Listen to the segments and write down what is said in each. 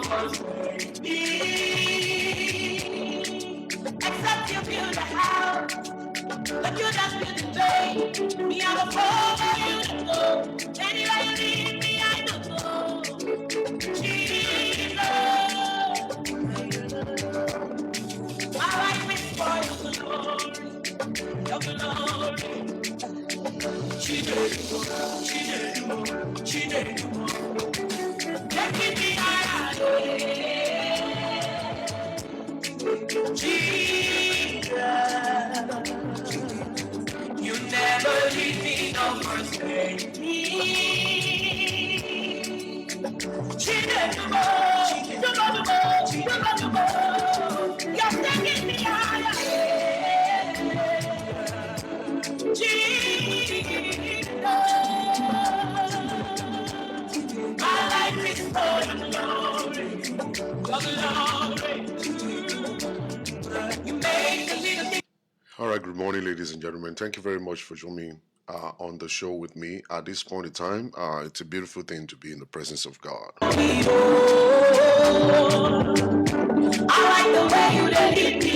first lady. Except you build a house, but you just build a day. Me, I'm a follow you to go. Anywhere you lead me, I don't know. Jesus, my life is for your glory, your glory. She did more. Taking me higher, Jesus. You never leave me, no forsake me. She did more. You're taking me higher, Jesus. My life is for your glory, your glory. You make a little thing. All right, good morning, ladies and gentlemen. Thank you very much for joining on the show with me at this point in time. It's a beautiful thing to be in the presence of God. I like the way you let it be.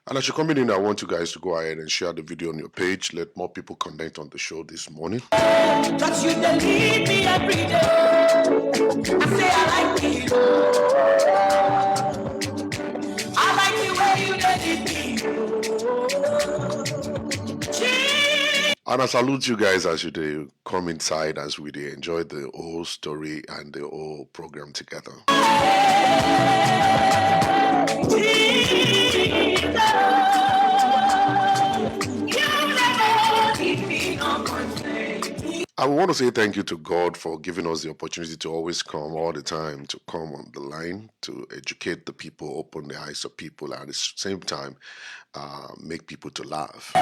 And as you're coming in, I want you guys to go ahead and share the video on your page. Let more people connect on the show this morning. Cause you delete me every day. I say I like it. I like the way you let it be. And I salute you guys as you do come inside as we do enjoy the whole story and the whole program together. I want to say thank you to God for giving us the opportunity to always come all the time, to come on the line, to educate the people, open the eyes of people, and at the same time, make people to laugh.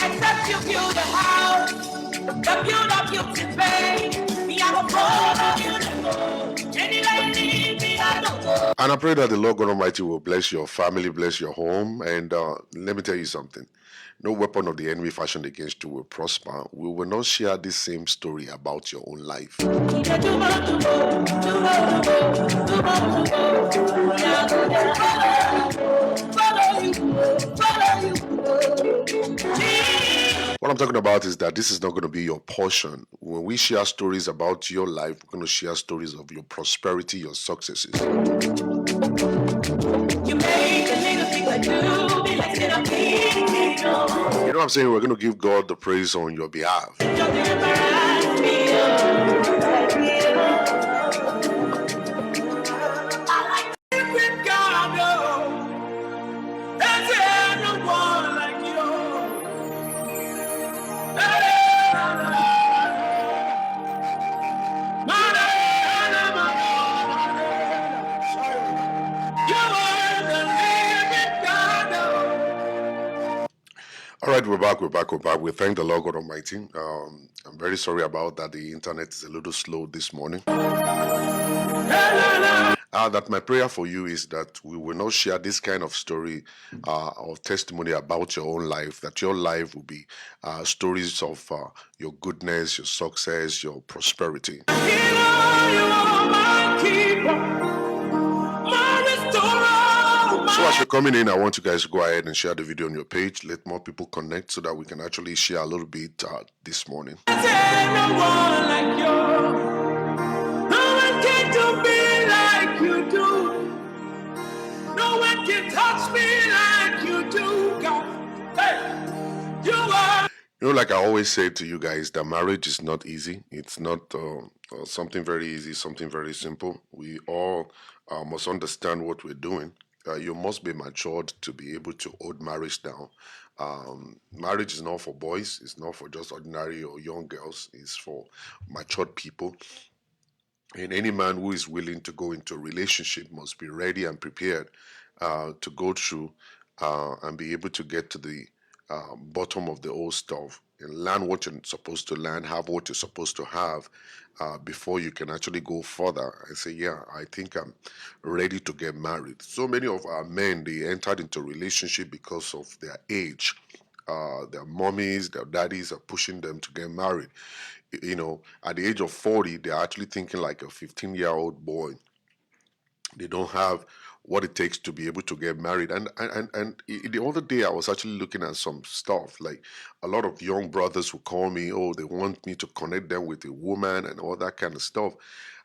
Except you build a house, the build up you can pay. Me, I'm a follow you to go. Anywhere you need me, I don't go. And I pray that the Lord God Almighty will bless your family, bless your home. And let me tell you something. No weapon of the enemy fashioned against you will prosper. We will not share this same story about your own life. What I'm talking about is that this is not going to be your portion. When we share stories about your life, we're going to share stories of your prosperity, your successes. You make a little thing like you be like it up. You know what I'm saying? We're going to give God the praise on your behalf. All right, we're back. We thank the Lord God Almighty. I'm very sorry about that. The internet is a little slow this morning. That my prayer for you is that we will not share this kind of story or testimony about your own life, that your life will be stories of your goodness, your success, your prosperity. So as you're coming in, I want you guys to go ahead and share the video on your page. Let more people connect so that we can actually share a little bit this morning. Touch me like you do, God. Hey, you are. You know, like I always say to you guys, that marriage is not easy. It's not something very easy, something very simple. We all must understand what we're doing. You must be matured to be able to hold marriage down. Marriage is not for boys. It's not for just ordinary or young girls. It's for matured people. And any man who is willing to go into a relationship must be ready and prepared to go through and be able to get to the bottom of the old stuff and learn what you're supposed to learn, have what you're supposed to have before you can actually go further and say, yeah, I think I'm ready to get married. So many of our men, they entered into relationship because of their age. Their mommies, their daddies are pushing them to get married. You know, at the age of 40, they're actually thinking like a 15-year-old boy. They don't have what it takes to be able to get married. And the other day I was actually looking at some stuff, like a lot of young brothers who call me, oh, they want me to connect them with a woman and all that kind of stuff.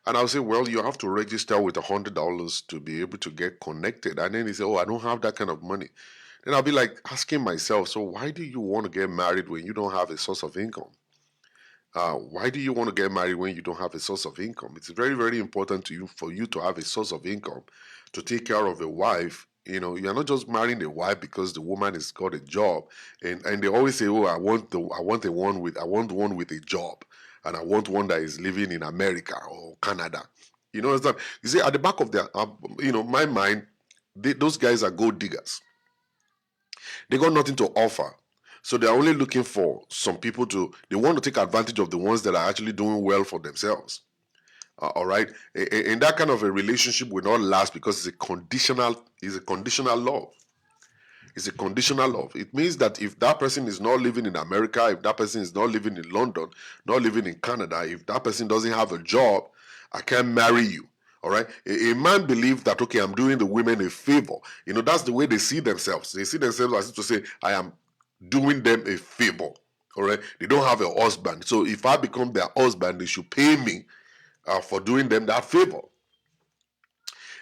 And I'll say, well, you have to register with $100 to be able to get connected. And then he say, oh, I don't have that kind of money. Then I'll be like asking myself, so why do you want to get married when you don't have a source of income? Why do you want to get married when you don't have a source of income? It's very, very important to you for you to have a source of income to take care of a wife. You know, you're not just marrying a wife because the woman has got a job, and they always say, "Oh, I want one with a job, and I want one that is living in America or Canada." You know, it's not, you see, at the back of their, my mind, those guys are gold diggers. They got nothing to offer. So they're only looking for some people they want to take advantage of the ones that are actually doing well for themselves. All right. And that kind of a relationship will not last because it's a conditional love. It's a conditional love. It means that if that person is not living in America, if that person is not living in London, not living in Canada, if that person doesn't have a job, I can't marry you. All right. A man believes that, okay, I'm doing the women a favor. You know, that's the way they see themselves. They see themselves as to say, I am doing them a favor. All right. They don't have a husband. So if I become their husband, they should pay me for doing them that favor.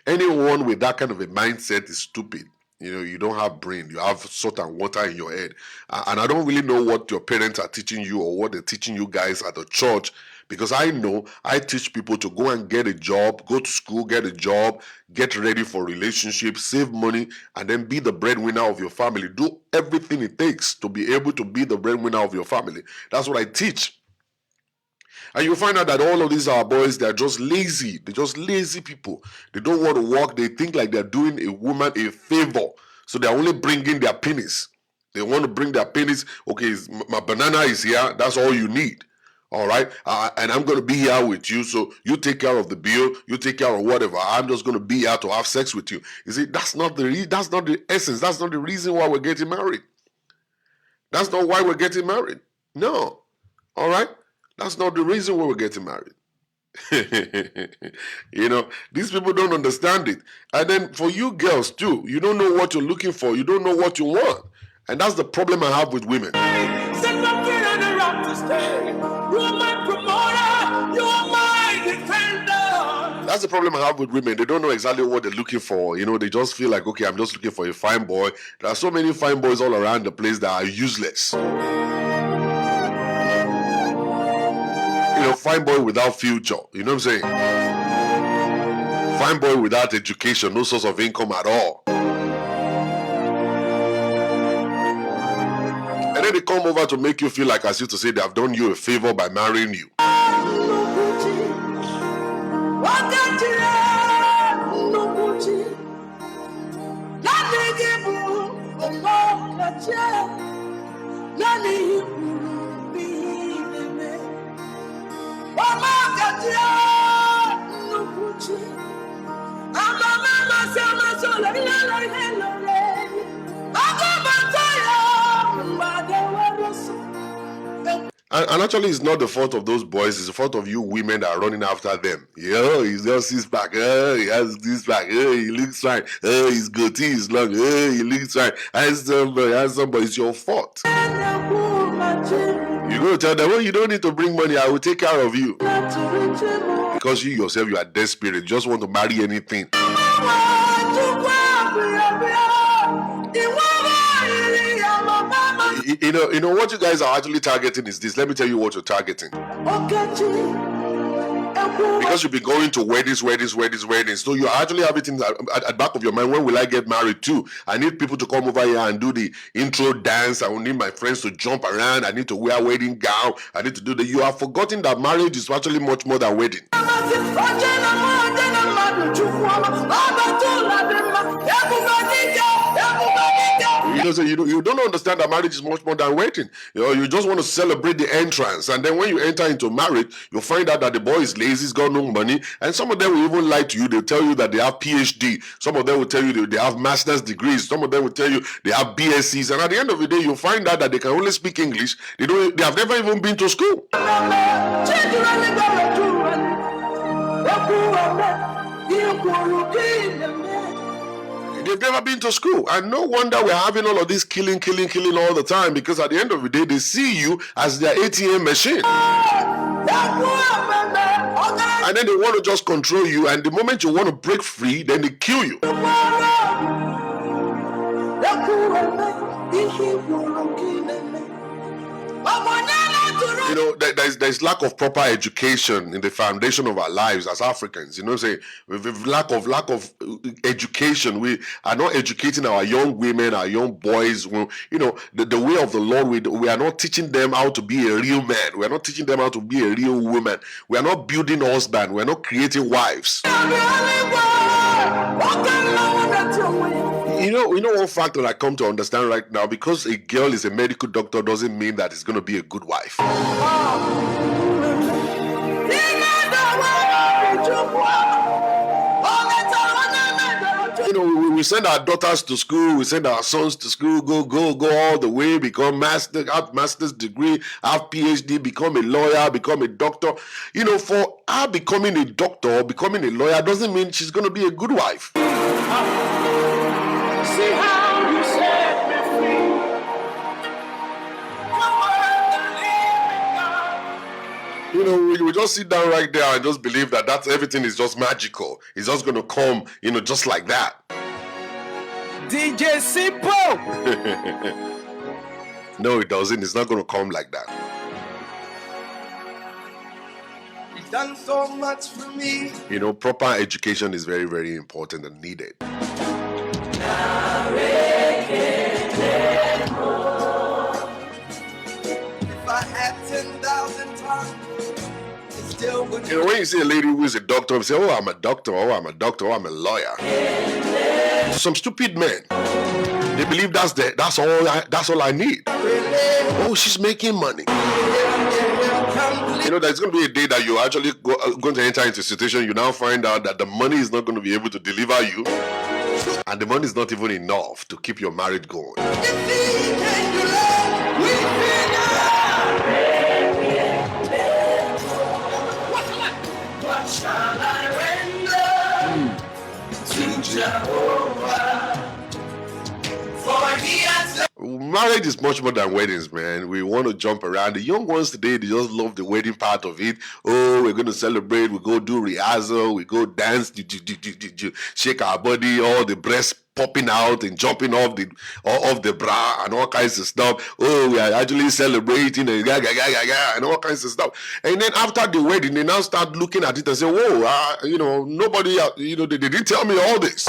Anyone with that kind of a mindset is stupid. You know, you don't have brain. You have salt and water in your head. And I don't really know what your parents are teaching you or what they're teaching you guys at the church, because I know I teach people to go and get a job, go to school, get a job, get ready for relationships, save money, and then be the breadwinner of your family. Do everything it takes to be able to be the breadwinner of your family. That's what I teach. And you find out that all of these are boys, they're just lazy. They're just lazy people. They don't want to work. They think like they're doing a woman a favor. So they're only bringing their penis. They want to bring their penis. Okay, my banana is here. That's all you need. All right. And I'm going to be here with you. So you take care of the bill. You take care of whatever. I'm just going to be here to have sex with you. You see, that's not the essence. That's not the reason why we're getting married. That's not why we're getting married. No. All right. That's not the reason why we're getting married. You know, these people don't understand it. And then for you girls too, you don't know what you're looking for. You don't know what you want. And that's the problem I have with women. That's the problem I have with women. They don't know exactly what they're looking for. You know, they just feel like, okay, I'm just looking for a fine boy. There are so many fine boys all around the place that are useless. You know, fine boy without future. You know what I'm saying? Fine boy without education, no source of income at all. And then they come over to make you feel like, as if to say, they have done you a favor by marrying you. And actually, it's not the fault of those boys. It's the fault of you women that are running after them. Yo, he's got his back. Oh, he has this back. Oh, he looks fine. Oh, his goatee is long. Oh, he looks fine. Handsome, but it's your fault. You go tell them, well, you don't need to bring money. I will take care of you. Because you yourself, you are desperate. You just want to marry anything. You know what you guys are actually targeting is this. Let me tell you what you're targeting. Because you've been going to weddings. So you actually have it in at the back of your mind. When will I get married too? I need people to come over here and do the intro dance. I will need my friends to jump around. I need to wear a wedding gown. I need to do the. You have forgotten that marriage is actually much more than wedding. So you don't understand that marriage is much more than waiting. You just want to celebrate the entrance, and then when you enter into marriage, you'll find out that the boy is lazy, he's got no money, and some of them will even lie to you. They'll tell you that they have PhD. Some of them will tell you they have master's degrees. Some of them will tell you they have BScs, and at the end of the day, you'll find out that they can only speak English. They have never even been to school. They've never been to school, and no wonder we're having all of this killing all the time, because at the end of the day, they see you as their ATM machine. And then they want to just control you, and the moment you want to break free, then they kill you. There's lack of proper education in the foundation of our lives as Africans. With lack of education, we are not educating our young women, our young boys. The way of the Lord. We are not teaching them how to be a real man. We are not teaching them how to be a real woman. We are not building husbands. We are not creating wives. One fact that I come to understand right now: because a girl is a medical doctor doesn't mean that it's going to be a good wife. We send our daughters to school, we send our sons to school, go all the way, become have master's degree, have PhD, become a lawyer, become a doctor. For her becoming a doctor or becoming a lawyer doesn't mean she's going to be a good wife. See how you set me free. We just sit down right there and just believe that everything is just magical. It's just going to come, just like that. DJ Simple. No, it doesn't. It's not going to come like that. You've done so much for me. Proper education is very, very important and needed. If I had 10,000 times, it still would. When you see a lady who is a doctor, you say, "Oh, I'm a doctor. Oh, I'm a doctor. Oh, I'm a lawyer." Some stupid men, they believe that's all I need. Oh, she's making money. There's going to be a day that you're actually going to enter into a situation. You now find out that the money is not going to be able to deliver you, and the money is not even enough to keep your marriage going. What shall I render to Jehovah? For he has. Marriage is much more than weddings, man. We want to jump around. The young ones today, they just love the wedding part of it. Oh, we're going to celebrate. We go do rehearsal. We go dance, shake our body, all the breasts popping out and jumping off the bra and all kinds of stuff. Oh, we are actually celebrating and all kinds of stuff. And then after the wedding, they now start looking at it and say, whoa, nobody, they didn't tell me all this.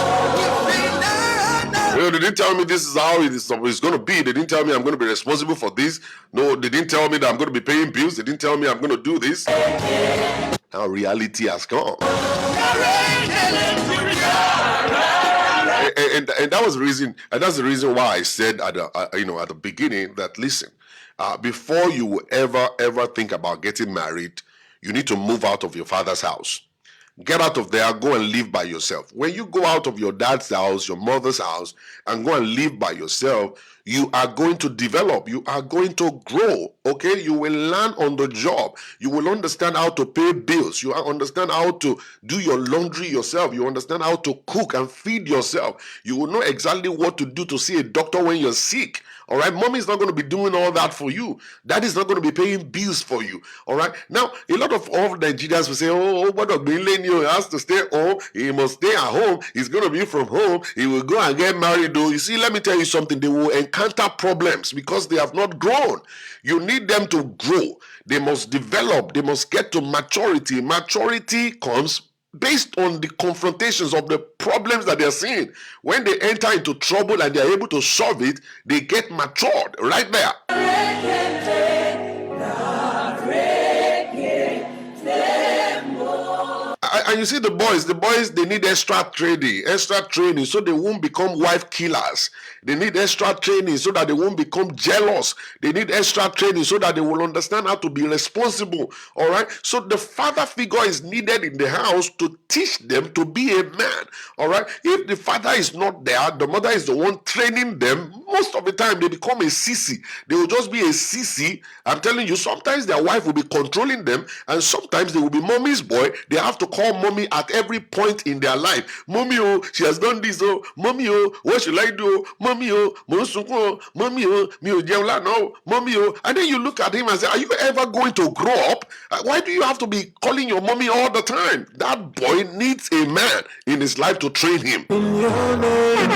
They didn't tell me this is how it's going to be. They didn't tell me I'm going to be responsible for this. No, they didn't tell me that I'm going to be paying bills. They didn't tell me I'm going to do this. Now reality has come. And that was the reason. And that's the reason why I said at the beginning that, listen, before you will ever think about getting married, you need to move out of your father's house. Get out of there, go and live by yourself. When you go out of your dad's house, your mother's house, and go and live by yourself, you are going to develop. You are going to grow, okay? You will learn on the job. You will understand how to pay bills. You will understand how to do your laundry yourself. You understand how to cook and feed yourself. You will know exactly what to do to see a doctor when you're sick. All right, mommy is not going to be doing all that for you. Daddy is not going to be paying bills for you. All right, now a lot of all Nigerians will say, "Oh, what a millennial has to stay home. He must stay at home. He's going to be from home. He will go and get married." Though you see, let me tell you something. They will encounter problems because they have not grown. You need them to grow. They must develop. They must get to maturity. Maturity comes based on the confrontations of the problems that they're seeing. When they enter into trouble and they're able to solve it, they get matured right there. And you see the boys, they need extra training so they won't become wife killers. They need extra training so that they won't become jealous. They need extra training so that they will understand how to be responsible. All right. So the father figure is needed in the house to teach them to be a man. All right. If the father is not there, the mother is the one training them. Most of the time they become a sissy. They will just be a sissy. I'm telling you, sometimes their wife will be controlling them, and sometimes they will be mommy's boy. They have to call mommy at every point in their life. Mommy, oh, she has done this. Oh, mommy, oh, what should I do? Mommy, oh, mommy, oh, me oh, jewla, no, mommy, oh. And then you look at him and say, are you ever going to grow up? Why do you have to be calling your mommy all the time? That boy needs a man in his life to train him. In your name,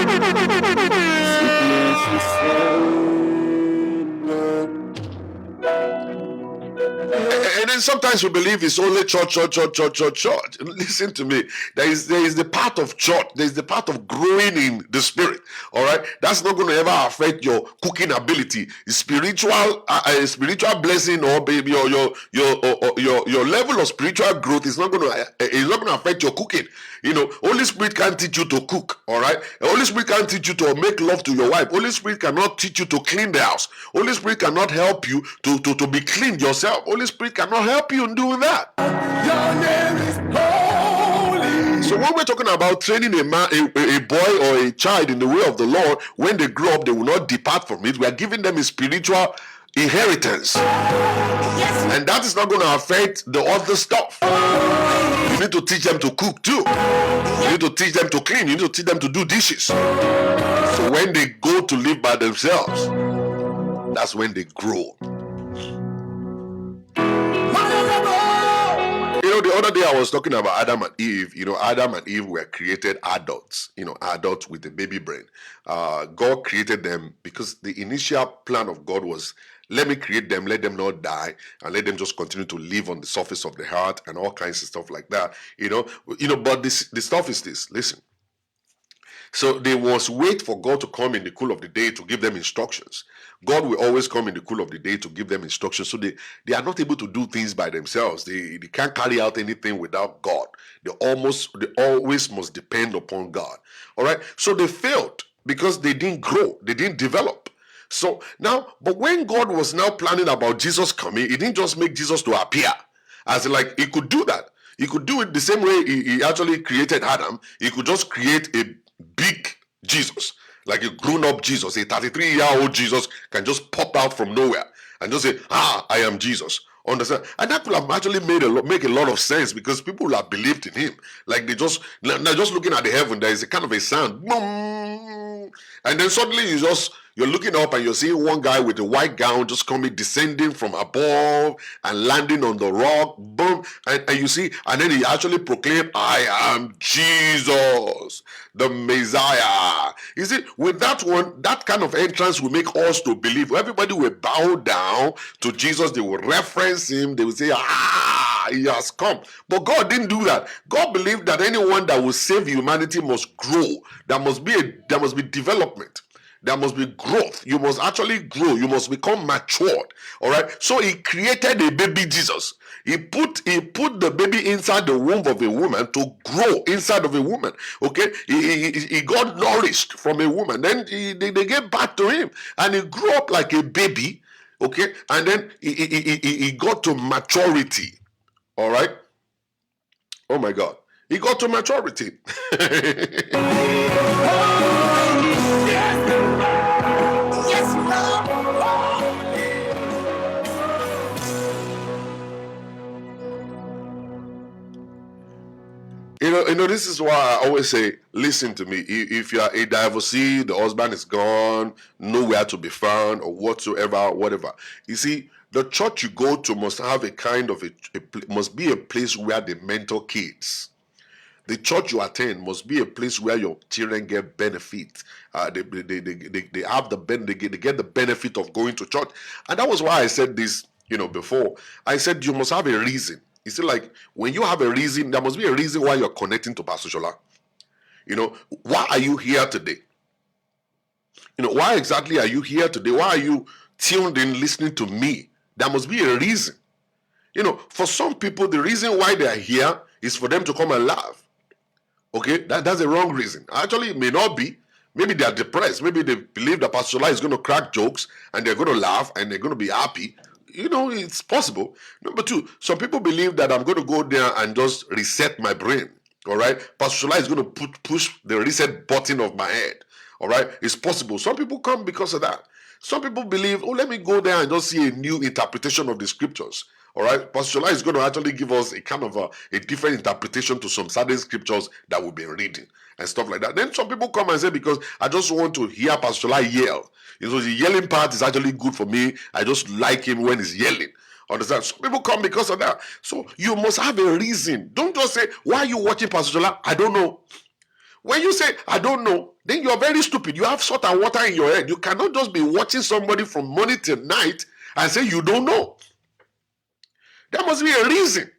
and then sometimes we believe it's only church. Listen to me. There is the part of church. There is the part of growing in the spirit. All right, that's not going to ever affect your cooking ability. Spiritual blessing or baby or your level of spiritual growth is not going to affect your cooking. You know, Holy Spirit can't teach you to cook. All right, Holy Spirit can't teach you to make love to your wife. Holy Spirit cannot teach you to clean the house. Holy Spirit cannot help you to be clean yourself. Holy Spirit cannot help you in doing that. Your name is holy. So when we're talking about training a man, a boy or a child in the way of the Lord, when they grow up, they will not depart from it. We are giving them a spiritual inheritance. Yes. And that is not going to affect the other stuff. You need to teach them to cook too. You need to teach them to clean. You need to teach them to do dishes. So when they go to live by themselves, that's when they grow. You know, the other day I was talking about Adam and Eve. You know, Adam and Eve were created adults, adults with a baby brain. God created them because the initial plan of God was, let me create them, let them not die, and let them just continue to live on the surface of the earth and all kinds of stuff like that. But the stuff is this. Listen. So they must wait for God to come in the cool of the day to give them instructions. God will always come in the cool of the day to give them instructions. So they are not able to do things by themselves. They can't carry out anything without God. They always must depend upon God. All right. So they failed because they didn't grow. They didn't develop. So now, but when God was now planning about Jesus coming, he didn't just make Jesus to appear. As like he could do that. He could do it the same way he actually created Adam. He could just create a big Jesus, like a grown-up Jesus. A 33-year-old Jesus can just pop out from nowhere and just say, I am Jesus. Understand? And that could have actually make a lot of sense because people would have believed in him. Like they're just looking at the heaven, there is a kind of a sound, boom, and then suddenly you're looking up and you're seeing one guy with a white gown just descending from above and landing on the rock, boom, and you see, and then he actually proclaimed, I am Jesus, the Messiah. You see, with that one, that kind of entrance will make us to believe. Everybody will bow down to Jesus. They will reference him. They will say, he has come. But God didn't do that. God believed that anyone that will save humanity must grow. There must be development. There must be growth. You must actually grow. You must become matured. All right. So he created a baby Jesus. He put the baby inside the womb of a woman to grow inside of a woman. Okay. He got nourished from a woman. Then they gave back to him, and he grew up like a baby. Okay. And then he got to maturity. All right. Oh my God. He got to maturity. You know, this is why I always say, listen to me. If you are a divorcee, the husband is gone, nowhere to be found, or whatsoever, whatever. You see, the church you go to must have a kind of must be a place where they mentor kids. The church you attend must be a place where your children get benefit. They get the benefit of going to church, and that was why I said this. Before I said you must have a reason. You see, like when you have a reason, there must be a reason why you're connecting to Pastor Shola. Why are you here today? Why exactly are you here today? Why are you tuned in listening to me? There must be a reason. For some people, the reason why they are here It's for them to come and laugh. Okay, that's the wrong reason. Actually, it may not be. Maybe they are depressed. Maybe they believe that Pastor Shola is going to crack jokes and they're going to laugh and they're going to be happy. You know, it's possible. Number two, some people believe that I'm going to go there and just reset my brain. All right, Pastor Shola is going to push the reset button of my head. All right, it's possible. Some people come because of that. Some people believe, oh, let me go there and just see a new interpretation of the scriptures. All right, Pastor Shola is going to actually give us a kind of a different interpretation to some certain scriptures that we've been reading and stuff like that. Then some people come and say, because I just want to hear Pastor Shola yell. You know, the yelling part is actually good for me. I just like him when he's yelling. Understand? Some people come because of that. So you must have a reason. Don't just say, why are you watching Pastor Shola? I don't know. When you say, I don't know, then you're very stupid. You have salt and water in your head. You cannot just be watching somebody from morning till night and say you don't know. There must be a reason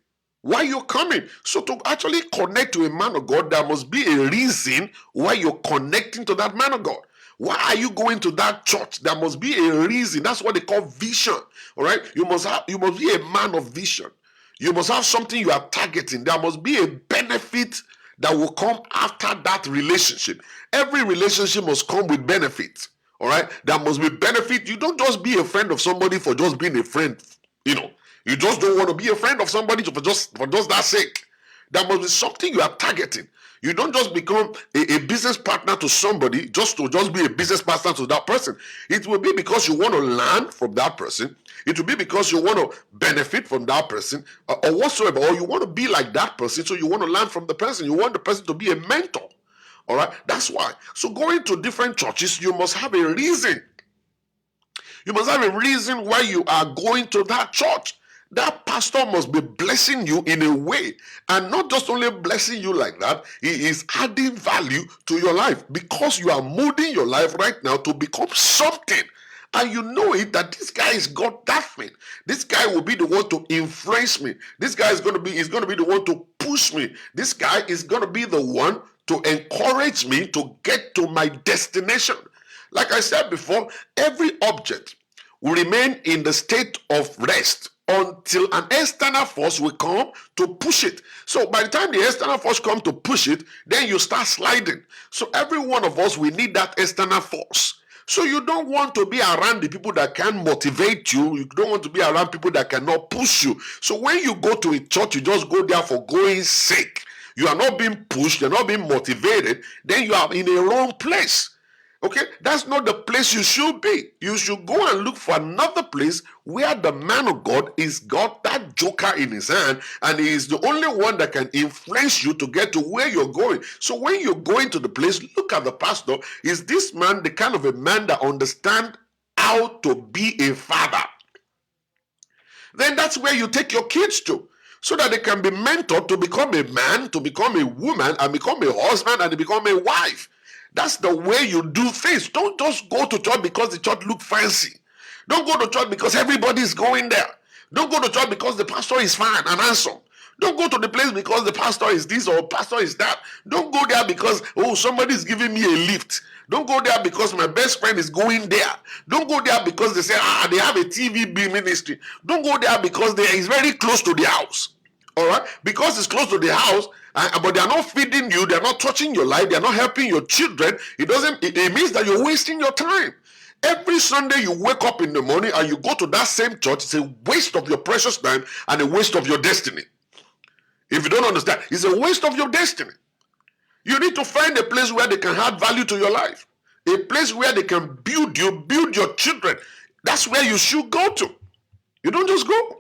why you're coming. So to actually connect to a man of God, there must be a reason why you're connecting to that man of God. Why are you going to that church? There must be a reason. That's what they call vision. All right? You must be a man of vision. You must have something you are targeting. There must be a benefit that will come after that relationship. Every relationship must come with benefits. All right? There must be benefit. You don't just be a friend of somebody for just being a friend. You know, you just don't want to be a friend of somebody for just that sake. There must be something you are targeting. You don't just become a business partner to somebody just to be a business partner to that person. It will be because you want to learn from that person. It will be because you want to benefit from that person or whatsoever. Or you want to be like that person, so you want to learn from the person. You want the person to be a mentor. All right? That's why. So going to different churches, you must have a reason. You must have a reason why you are going to that church. That pastor must be blessing you in a way, and not just only blessing you like that, he is adding value to your life because you are molding your life right now to become something. And you know it that this guy has got that thing. This guy will be the one to influence me. This guy is going to be the one to push me. This guy is going to be the one to encourage me to get to my destination. Like I said before, every object will remain in the state of rest until an external force will come to push it. So by the time the external force comes to push it, then you start sliding. So every one of us, we need that external force. So you don't want to be around the people that can motivate you. You don't want to be around people that cannot push you. So when you go to a church, you just go there for going sake. You are not being pushed, you're not being motivated, then you are in a wrong place. Okay, that's not the place you should be. You should go and look for another place where the man of God is got that joker in his hand, and he is the only one that can influence you to get to where you're going. So when you're going to the place, look at the pastor. Is this man the kind of a man that understands how to be a father? Then that's where you take your kids to, so that they can be mentored to become a man, to become a woman, and become a husband, and become a wife. That's the way you do things. Don't just go to church because the church looks fancy. Don't go to church because everybody is going there. Don't go to church because the pastor is fine and handsome. Don't go to the place because the pastor is this or pastor is that. Don't go there because, oh, somebody is giving me a lift. Don't go there because my best friend is going there. Don't go there because they say, they have a TV ministry. Don't go there because it's very close to the house. All right? Because it's close to the house, but they are not feeding you, they are not touching your life, they are not helping your children. It means that you're wasting your time. Every Sunday you wake up in the morning and you go to that same church, it's a waste of your precious time and a waste of your destiny. If you don't understand, it's a waste of your destiny. You need to find a place where they can add value to your life. A place where they can build you, build your children. That's where you should go to. You don't just go.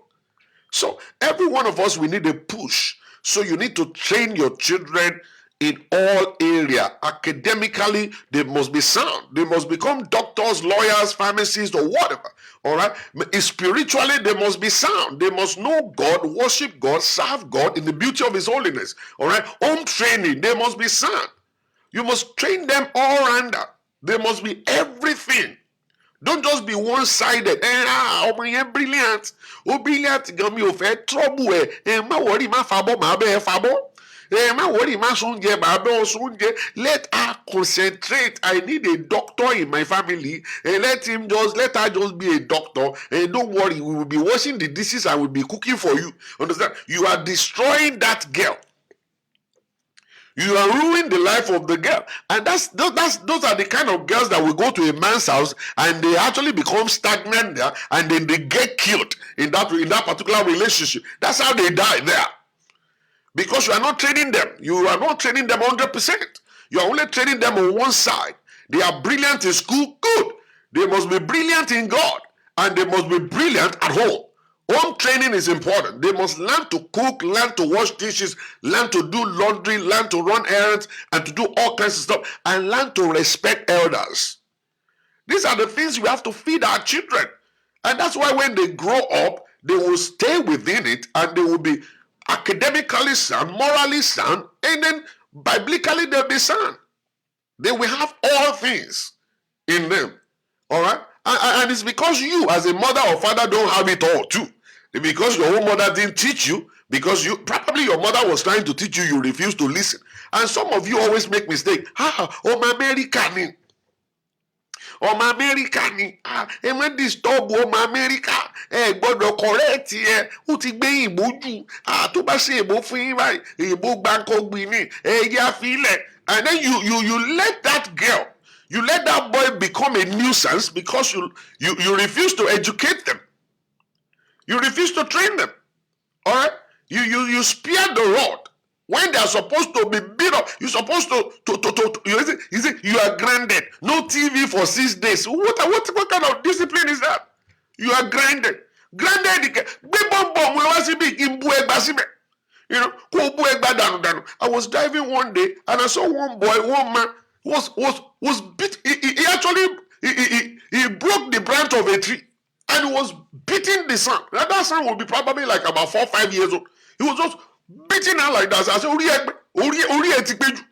So every one of us, we need a push. So you need to train your children in all areas. Academically, they must be sound. They must become doctors, lawyers, pharmacists, or whatever. All right. Spiritually, they must be sound. They must know God, worship God, serve God in the beauty of His holiness. All right. Home training, they must be sound. You must train them all rounder. They must be everything. Don't just be one-sided. Ọmọ yẹn brilliant. Ó brilliant gan mi ò fẹ́ trouble ẹ̀. Má worry, má fabọ́, má bẹ́ẹ̀ fabọ́. Má worry, má sóúnjẹ, má bẹ́ẹ̀ sóúnjẹ. Let her concentrate. I need a doctor in my family. Let her just be a doctor. Don't worry, we will be washing the dishes and we will be cooking for you. Understand? You are destroying that girl. You are ruining the life of the girl. And those are the kind of girls that will go to a man's house and they actually become stagnant there, and then they get killed in that particular relationship. That's how they die there. Because you are not training them. You are not training them 100%. You are only training them on one side. They are brilliant in school, good. They must be brilliant in God, and they must be brilliant at home. Home training is important. They must learn to cook, learn to wash dishes, learn to do laundry, learn to run errands, and to do all kinds of stuff, and learn to respect elders. These are the things we have to feed our children. And that's why when they grow up, they will stay within it, and they will be academically sound, morally sound, and then biblically they'll be sound. They will have all things in them. All right? And it's because you, as a mother or father, don't have it all too. Because your own mother didn't teach you, because probably your mother was trying to teach you, you refuse to listen. And some of you always make mistake. Oh, my American. Oh, my American. Ẹ disturb oh, my America. Gbọ́dọ̀ correct ẹ. Ó ti gbé ìbò jù. Tó bá ṣe ìbò fún yín báyìí, ìbò gbáǹkó gbìn ní. Yá fílẹ̀. And then you let that girl, you let that boy become a nuisance because you refuse to educate them. You refuse to train them. All right? You spare the rod. When they are supposed to be beat up, you're supposed to you are grounded. No TV for 6 days. What kind of discipline is that? You are grounded. Grounded. You know, I was driving one day and I saw one man was beat. He actually broke the branch of a tree and he was beating the son. Now that son will be probably like about 4 or 5 years old. He was just beating her like that. So I said, Ori etipeju.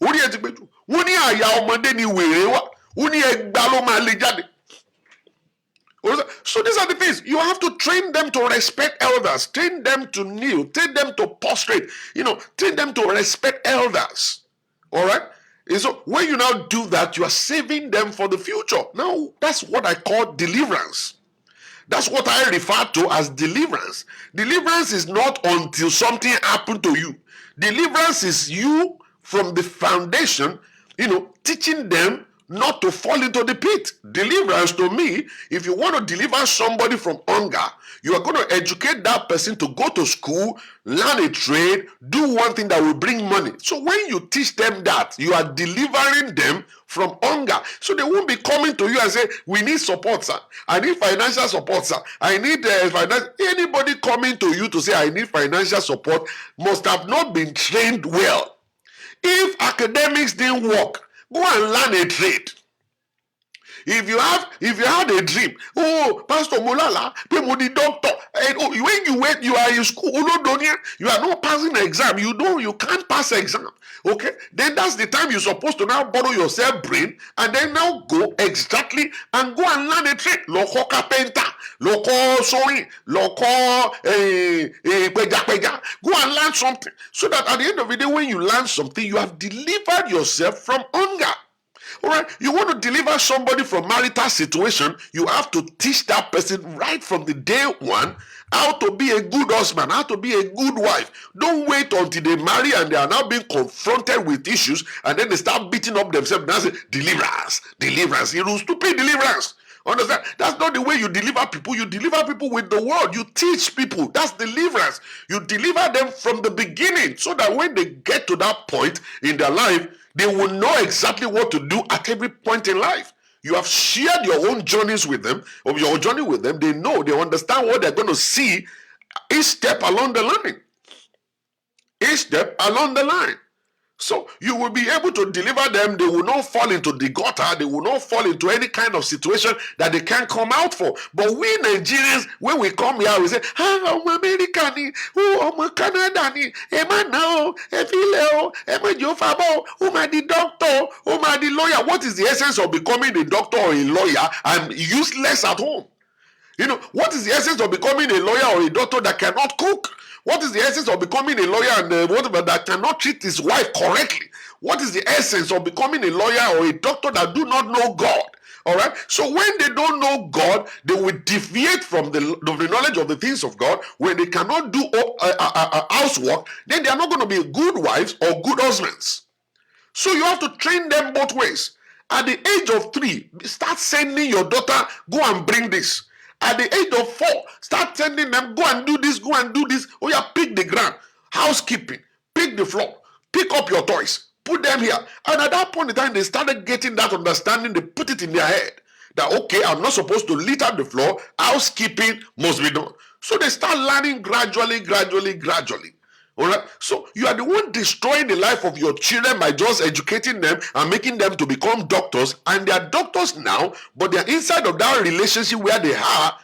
Wọ́n ní àyà ọmọdé ni wèrè wá. Wọ́n ní ẹgbàá ló máa lè jáde. So these are the things. You have to train them to respect elders, train them to kneel, train them to prostrate, train them to respect elders. All right? And so when you now do that, you are saving them for the future. Now, that's what I call deliverance. That's what I refer to as deliverance. Deliverance is not until something happened to you. Deliverance is you from the foundation, teaching them not to fall into the pit. Deliverance to me, if you want to deliver somebody from hunger, you are going to educate that person to go to school, learn a trade, do one thing that will bring money. So when you teach them that, you are delivering them from hunger. So they won't be coming to you and say, we need support, sir. I need financial support, sir. I need financial. Anybody coming to you to say, I need financial support must have not been trained well. If academics didn't work, go and learn a trade. If you had a dream, Pastor Mulala, the doctor, when you are in school, you are not passing the exam. You can't pass the exam. Okay, then that's the time you're supposed to now borrow yourself brain and then now go exactly and go and learn a trade. Local carpenter, local sewing, local peja. Go and learn something so that at the end of the day, when you learn something, you have delivered yourself from hunger. All right, you want to deliver somebody from marital situation, you have to teach that person right from the day one how to be a good husband, how to be a good wife. Don't wait until they marry and they are now being confronted with issues and then they start beating up themselves and say, deliverance, stupid deliverance. Understand? That's not the way you deliver people. You deliver people with the word. You teach people. That's deliverance. You deliver them from the beginning so that when they get to that point in their life, they will know exactly what to do at every point in life. You have shared your own journeys with them, or your journey with them. They know, they understand what they're going to see each step along the line. Each step along the line. So you will be able to deliver them. They will not fall into the gutter. They will not fall into any kind of situation that they can't come out for. But we Nigerians, when we come here, we say, I'm American, I'm Canadian, I'm now, I'm the doctor, I'm the lawyer. What is the essence of becoming a doctor or a lawyer and useless at home? What is the essence of becoming a lawyer or a doctor that cannot cook? What is the essence of becoming a lawyer and whatever that cannot treat his wife correctly? What is the essence of becoming a lawyer or a doctor that do not know God? All right. So when they don't know God, they will deviate from the knowledge of the things of God. When they cannot do housework, then they are not going to be good wives or good husbands. So you have to train them both ways. At the age of 3, start sending your daughter, go and bring this. At the age of 4, start sending them, go and do this, go and do this. Oh yeah, pick the ground, housekeeping, pick the floor, pick up your toys, put them here. And at that point in time, they started getting that understanding. They put it in their head that, okay, I'm not supposed to litter the floor, housekeeping must be done. So they start learning gradually. All right. So you are the one destroying the life of your children by just educating them and making them to become doctors. And they are doctors now, but they are inside of that relationship where they are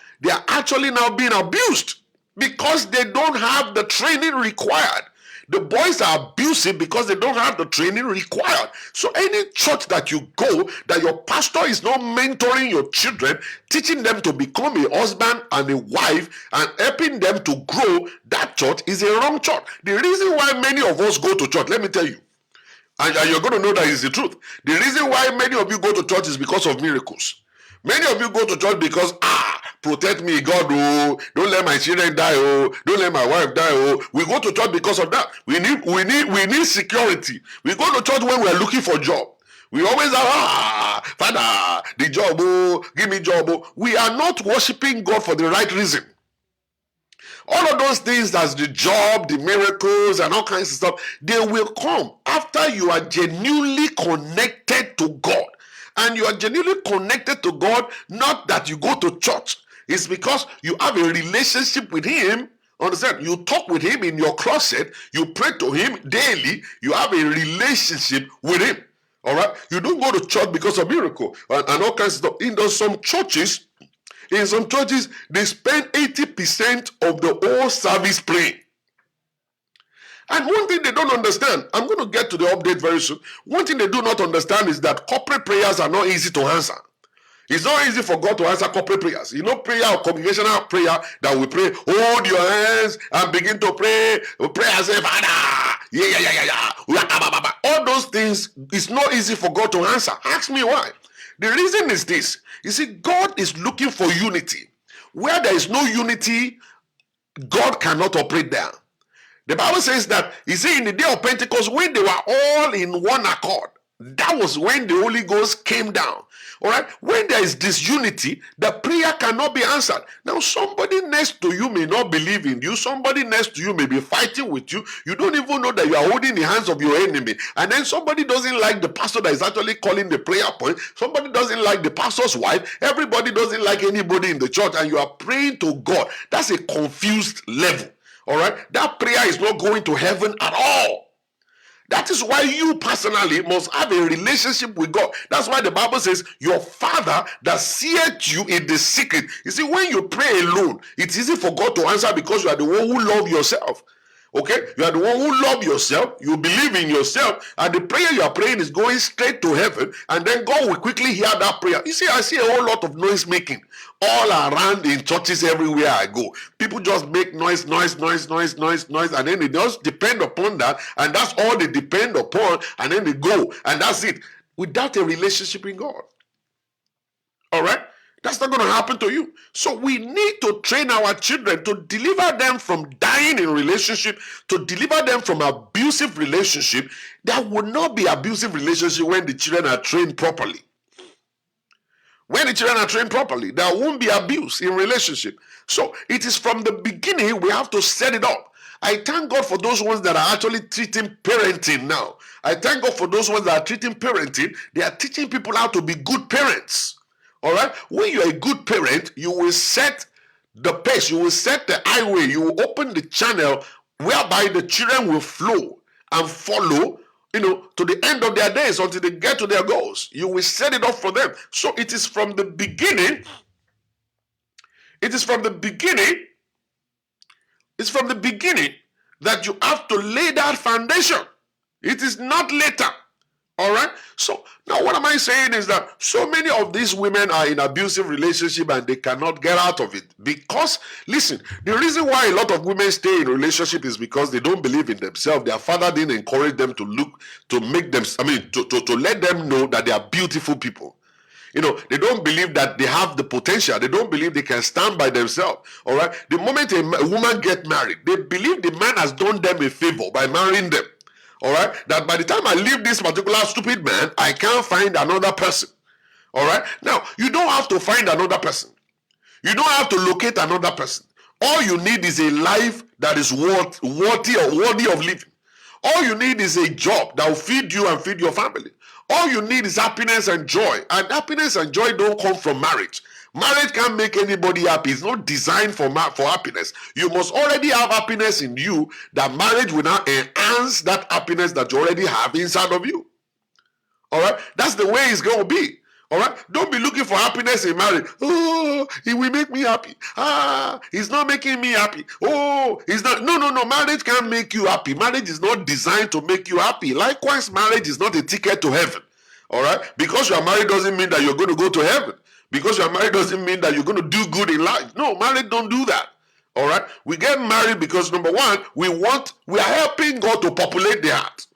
actually now being abused because they don't have the training required. The boys are abusive because they don't have the training required. So any church that you go, that your pastor is not mentoring your children, teaching them to become a husband and a wife and helping them to grow, that church is a wrong church. The reason why many of us go to church, let me tell you, and you're going to know that is the truth. The reason why many of you go to church is because of miracles. Many of you go to church because, protect me, God, oh, don't let my children die, oh, don't let my wife die, oh. We go to church because of that. We need security. We go to church when we are looking for job. We always are, Father, the job, oh, give me job, oh. We are not worshiping God for the right reason. All of those things, that's the job, the miracles, and all kinds of stuff, they will come after you are genuinely connected to God. And you are genuinely connected to God, not that you go to church. It's because you have a relationship with Him. Understand? You talk with Him in your closet. You pray to Him daily. You have a relationship with Him. All right? You don't go to church because of miracle and all kinds of stuff. In some churches, they spend 80% of the whole service praying. And one thing they don't understand, I'm going to get to the update very soon. One thing they do not understand is that corporate prayers are not easy to answer. It's not easy for God to answer corporate prayers. You know, prayer or congregational prayer that we pray, hold your hands and begin to pray. We pray as a Father. Yeah. All those things, it's not easy for God to answer. Ask me why. The reason is this. You see, God is looking for unity. Where there is no unity, God cannot operate there. The Bible says that, you see, in the day of Pentecost, when they were all in one accord, that was when the Holy Ghost came down. All right? When there is disunity, the prayer cannot be answered. Now, somebody next to you may not believe in you. Somebody next to you may be fighting with you. You don't even know that you are holding the hands of your enemy. And then somebody doesn't like the pastor that is actually calling the prayer point. Somebody doesn't like the pastor's wife. Everybody doesn't like anybody in the church. And you are praying to God. That's a confused level. All right? That prayer is not going to heaven at all. That is why you personally must have a relationship with God. That's why the Bible says, your Father that seeth you in the secret. You see, when you pray alone, it's easy for God to answer because you are the one who loves yourself. Okay? You are the one who loves yourself. You believe in yourself. And the prayer you are praying is going straight to heaven. And then God will quickly hear that prayer. You see, I see a whole lot of noise making all around in churches everywhere I go. People just make noise. And then they just depend upon that. And that's all they depend upon. And then they go. And that's it. Without a relationship in God. All right? That's not going to happen to you. So we need to train our children to deliver them from dying in relationship, to deliver them from abusive relationship. There will not be abusive relationship when the children are trained properly. When the children are trained properly, there won't be abuse in relationship. So it is from the beginning we have to set it up. I thank God for those ones that are actually treating parenting now. I thank God for those ones that are treating parenting. They are teaching people how to be good parents. All right. When you're a good parent, you will set the pace, you will set the highway, you will open the channel whereby the children will flow and follow, to the end of their days until they get to their goals. You will set it up for them. So it is from the beginning. It's from the beginning that you have to lay that foundation. It is not later. All right. So now what am I saying is that so many of these women are in abusive relationship and they cannot get out of it because, listen, the reason why a lot of women stay in relationship is because they don't believe in themselves. Their father didn't encourage them to let them know that they are beautiful people. They don't believe that they have the potential. They don't believe they can stand by themselves. All right. The moment a woman gets married, they believe the man has done them a favor by marrying them. All right. That by the time I leave this particular stupid man, I can't find another person. All right. Now, you don't have to find another person. You don't have to locate another person. All you need is a life that is worthy of living. All you need is a job that will feed you and feed your family. All you need is happiness and joy. And happiness and joy don't come from marriage. Marriage can't make anybody happy. It's not designed for happiness. You must already have happiness in you, that marriage will now enhance that happiness that you already have inside of you. All right? That's the way it's going to be. All right? Don't be looking for happiness in marriage. Oh, he will make me happy. He's not making me happy. Oh, he's not. No. Marriage can't make you happy. Marriage is not designed to make you happy. Likewise, marriage is not a ticket to heaven. All right? Because you are married doesn't mean that you're going to go to heaven. Because you are married doesn't mean that you're going to do good in life. No, marriage don't do that. All right? We get married because, number one, we are helping God to populate the heart.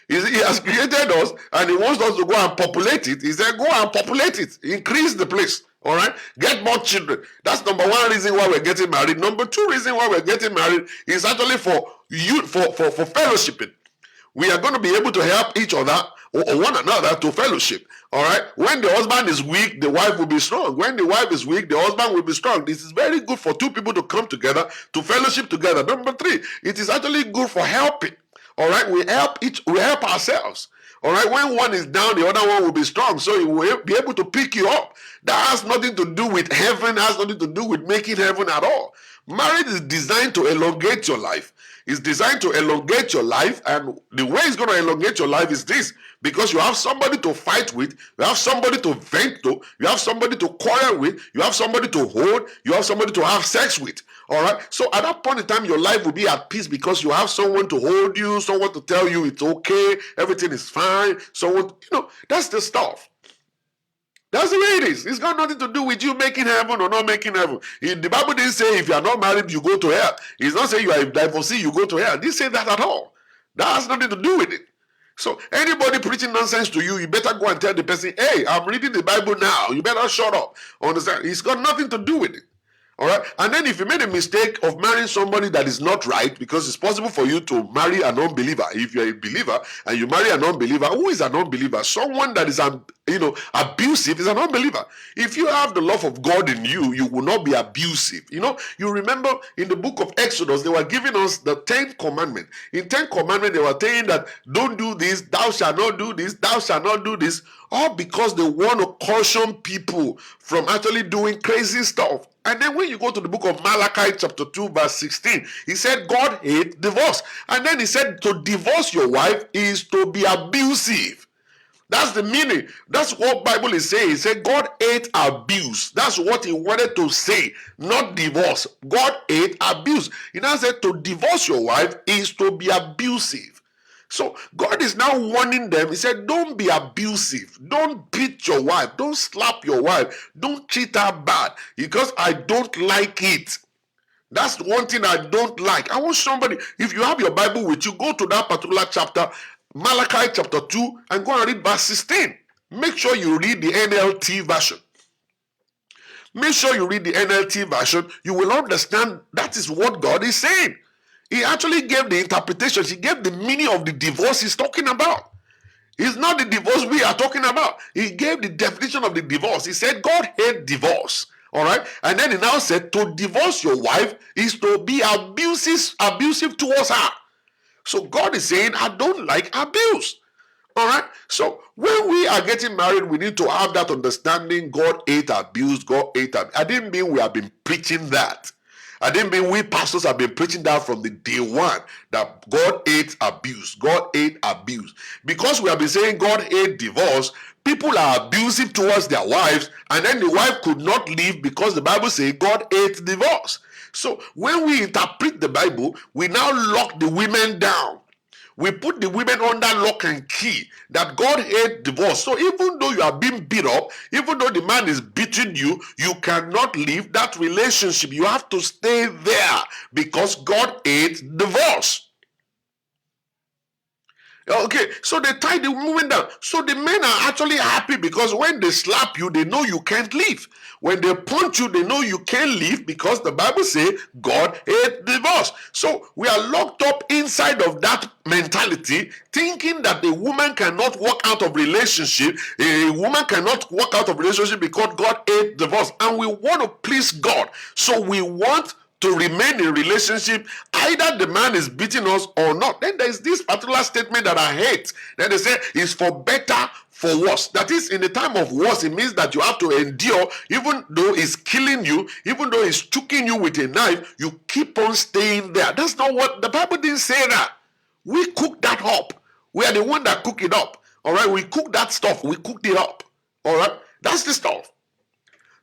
He has created us and he wants us to go and populate it. He said, go and populate it. Increase the place. All right? Get more children. That's number one reason why we're getting married. Number two reason why we're getting married is actually for fellowshipping. We are going to be able to help each other or one another to fellowship. All right? When the husband is weak, the wife will be strong. When the wife is weak, the husband will be strong. This is very good for two people to come together, to fellowship together. Number three, it is actually good for helping. All right, we help ourselves. All right, when one is down, the other one will be strong, so he will be able to pick you up. That has nothing to do with heaven, has nothing to do with making heaven at all. Marriage is designed to elongate your life. It's designed to elongate your life, and the way it's going to elongate your life is this: because you have somebody to fight with, you have somebody to vent to, you have somebody to quarrel with, you have somebody to hold, you have somebody to have sex with. All right. So at that point in time, your life will be at peace because you have someone to hold you, someone to tell you it's okay, everything is fine. Someone, that's the stuff. That's the way it is. It's got nothing to do with you making heaven or not making heaven. The Bible didn't say if you are not married, you go to hell. It's not saying you are a divorcee, you go to hell. It didn't say that at all. That has nothing to do with it. So anybody preaching nonsense to you, you better go and tell the person, hey, I'm reading the Bible now. You better shut up. Understand? It's got nothing to do with it. All right. And then if you made a mistake of marrying somebody that is not right, because it's possible for you to marry an unbeliever. If you're a believer and you marry an unbeliever, who is an unbeliever? Someone that is abusive is an unbeliever. If you have the love of God in you, you will not be abusive. You remember in the book of Exodus, they were giving us the 10th commandment. In 10th commandment, they were saying that don't do this, thou shalt not do this, thou shalt not do this, all because they want to caution people from actually doing crazy stuff. And then when you go to the book of Malachi chapter 2 verse 16, he said God hates divorce. And then he said to divorce your wife is to be abusive. That's the meaning. That's what Bible is saying. He said God hates abuse. That's what he wanted to say, not divorce. God hates abuse. He now said to divorce your wife is to be abusive. So God is now warning them. He said, don't be abusive. Don't beat your wife. Don't slap your wife. Don't treat her bad because I don't like it. That's one thing I don't like. I want somebody, if you have your Bible with you, go to that particular chapter, Malachi chapter 2, and go and read verse 16. Make sure you read the NLT version. Make sure you read the NLT version. You will understand that is what God is saying. He actually gave the interpretations. He gave the meaning of the divorce he's talking about. It's not the divorce we are talking about. He gave the definition of the divorce. He said God hates divorce. All right. And then he now said to divorce your wife is to be abusive towards her. So God is saying, I don't like abuse. All right. So when we are getting married, we need to have that understanding. God hates abuse. God hates abuse. I didn't mean we have been preaching that. I didn't mean we pastors have been preaching that from the day one, that God hates abuse. God hates abuse. Because we have been saying God hates divorce, people are abusive towards their wives, and then the wife could not leave because the Bible says God hates divorce. So when we interpret the Bible, we now lock the women down. We put the women under lock and key, that God hates divorce. So even though you are being beat up, even though the man is beating you, you cannot leave that relationship. You have to stay there because God hates divorce. Okay, so they tie the woman down. So the men are actually happy because when they slap you, they know you can't leave. When they punch you, they know you can't leave because the Bible says God hates divorce. So we are locked up inside of that mentality, thinking that a woman cannot walk out of relationship. A woman cannot walk out of relationship because God hates divorce. And we want to please God. So we want to remain in relationship, either the man is beating us or not. Then there's this particular statement that I hate. Then they say it's for better, for worse. That is, in the time of worse, it means that you have to endure, even though it's killing you, even though it's choking you with a knife, you keep on staying there. That's not what the Bible didn't say that. We cook that up. We are the one that cook it up. All right, we cook that stuff. We cooked it up. All right, that's the stuff.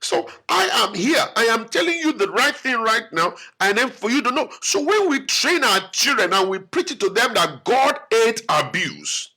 So I am here. I am telling you the right thing right now, and then for you to know. So when we train our children and we preach it to them that God hates abuse,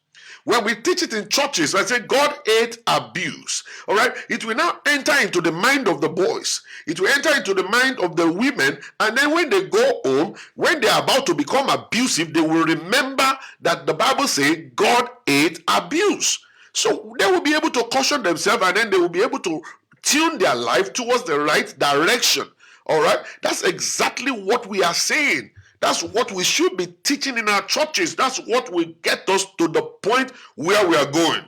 when we teach it in churches, I say God hates abuse. All right, it will now enter into the mind of the boys. It will enter into the mind of the women, and then when they go home, when they are about to become abusive, they will remember that the Bible says God hates abuse. So they will be able to caution themselves, and then they will be able to tune their life towards the right direction. All right, that's exactly what we are saying. That's what we should be teaching in our churches. That's what will get us to the point where we are going.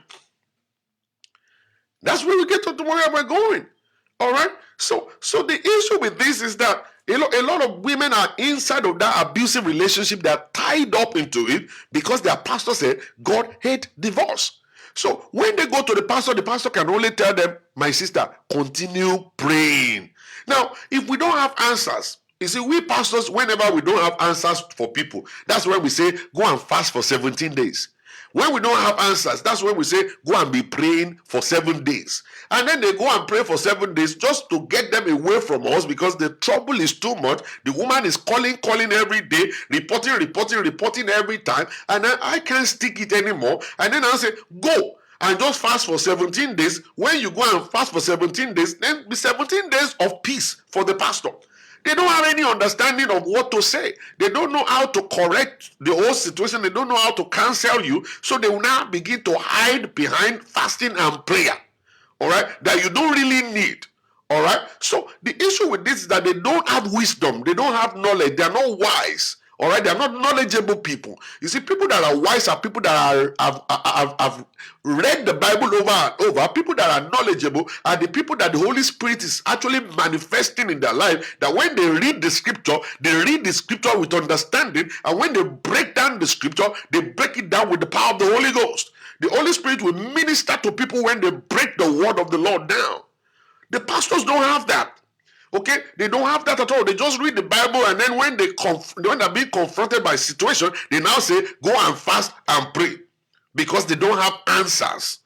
That's where we get to where we're going. All right, so the issue with this is that a lot of women are inside of that abusive relationship. They're tied up into it because their pastor said God hates divorce. So when they go to the pastor can only tell them, my sister, continue praying. Now, if we don't have answers, you see, we pastors, whenever we don't have answers for people, that's when we say, go and fast for 17 days. When we don't have answers, that's when we say, go and be praying for 7 days. And then they go and pray for 7 days just to get them away from us because the trouble is too much. The woman is calling every day, reporting every time. And then I can't stick it anymore. And then I'll say, go and just fast for 17 days. When you go and fast for 17 days, then be 17 days of peace for the pastor. They don't have any understanding of what to say. They don't know how to correct the whole situation. They don't know how to counsel you. So they will now begin to hide behind fasting and prayer. All right, that you don't really need. All right, so the issue with this is that they don't have wisdom. They don't have knowledge. They are not wise. All right, they are not knowledgeable people. You see, people that are wise are people that have read the Bible over and over. People that are knowledgeable are the people that the Holy Spirit is actually manifesting in their life. That when they read the scripture with understanding, and when they break down the scripture, they break it down with the power of the Holy Ghost. The Holy Spirit will minister to people when they break the word of the Lord down. The pastors don't have that. Okay, they don't have that at all. They just read the Bible, and then when they're being confronted by situation, they now say, go and fast and pray, because they don't have answers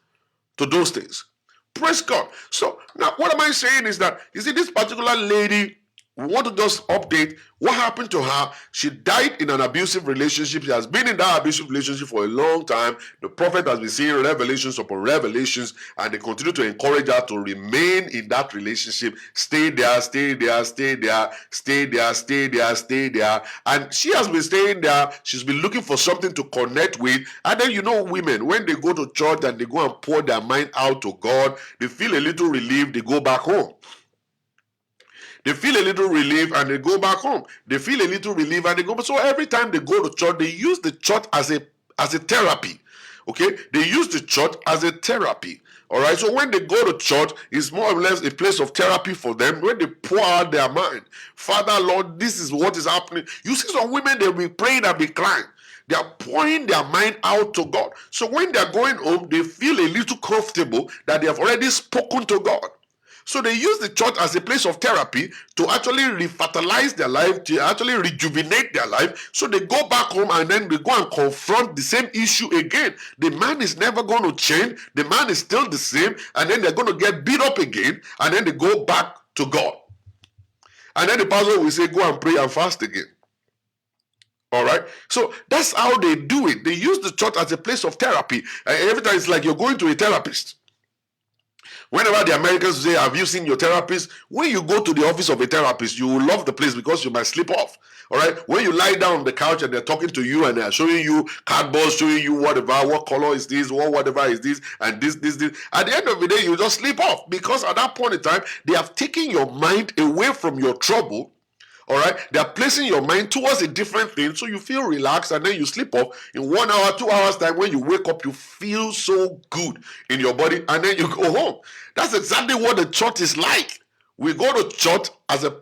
to those things. Praise God. So now what am I saying is that, you see, this particular lady, we want to just update what happened to her. She died in an abusive relationship. She has been in that abusive relationship for a long time. The prophet has been seeing revelations upon revelations, and they continue to encourage her to remain in that relationship. Stay there, stay there, stay there, stay there, stay there, stay there. And she has been staying there. She's been looking for something to connect with. And then, you know, women, when they go to church and they go and pour their mind out to God, they feel a little relieved, they go back home. They feel a little relief and they go back home. They feel a little relief and they go back. So every time they go to church, they use the church as a therapy. Okay? They use the church as a therapy. All right? So when they go to church, it's more or less a place of therapy for them. When they pour out their mind, Father, Lord, this is what is happening. You see some women, they'll be praying and be crying. They are pouring their mind out to God. So when they're going home, they feel a little comfortable that they have already spoken to God. So they use the church as a place of therapy to actually refertilize their life, to actually rejuvenate their life. So they go back home and then they go and confront the same issue again. The man is never going to change. The man is still the same. And then they're going to get beat up again. And then they go back to God. And then the pastor will say, go and pray and fast again. All right. So that's how they do it. They use the church as a place of therapy. Every time it's like you're going to a therapist. Whenever the Americans say, have you seen your therapist? When you go to the office of a therapist, you will love the place because you might sleep off. All right. When you lie down on the couch and they're talking to you and they're showing you cardboard, showing you whatever, what color is this, whatever is this, and this. At the end of the day, you just sleep off because at that point in time, they have taken your mind away from your trouble. All right, they are placing your mind towards a different thing, so you feel relaxed and then you sleep off. In 1 hour, 2 hours time, when you wake up, you feel so good in your body, and then you go home. That's exactly what the church is like. We go to church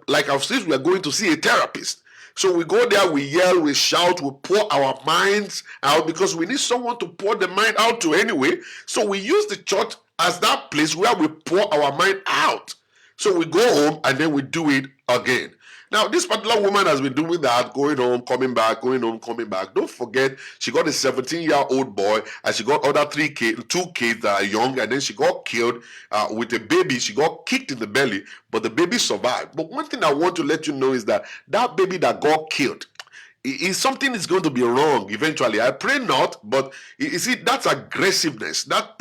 like I've said, we are going to see a therapist. So we go there, we yell, we shout, we pour our minds out because we need someone to pour the mind out to anyway. So we use the church as that place where we pour our mind out. So we go home and then we do it again. Now, this particular woman has been doing that, going home, coming back, going home, coming back. Don't forget, she got a 17-year-old boy, and she got other two kids that are young, and then she got killed with a baby. She got kicked in the belly, but the baby survived. But one thing I want to let you know is that that baby that got killed, something is going to be wrong eventually. I pray not, but you see, that's aggressiveness, that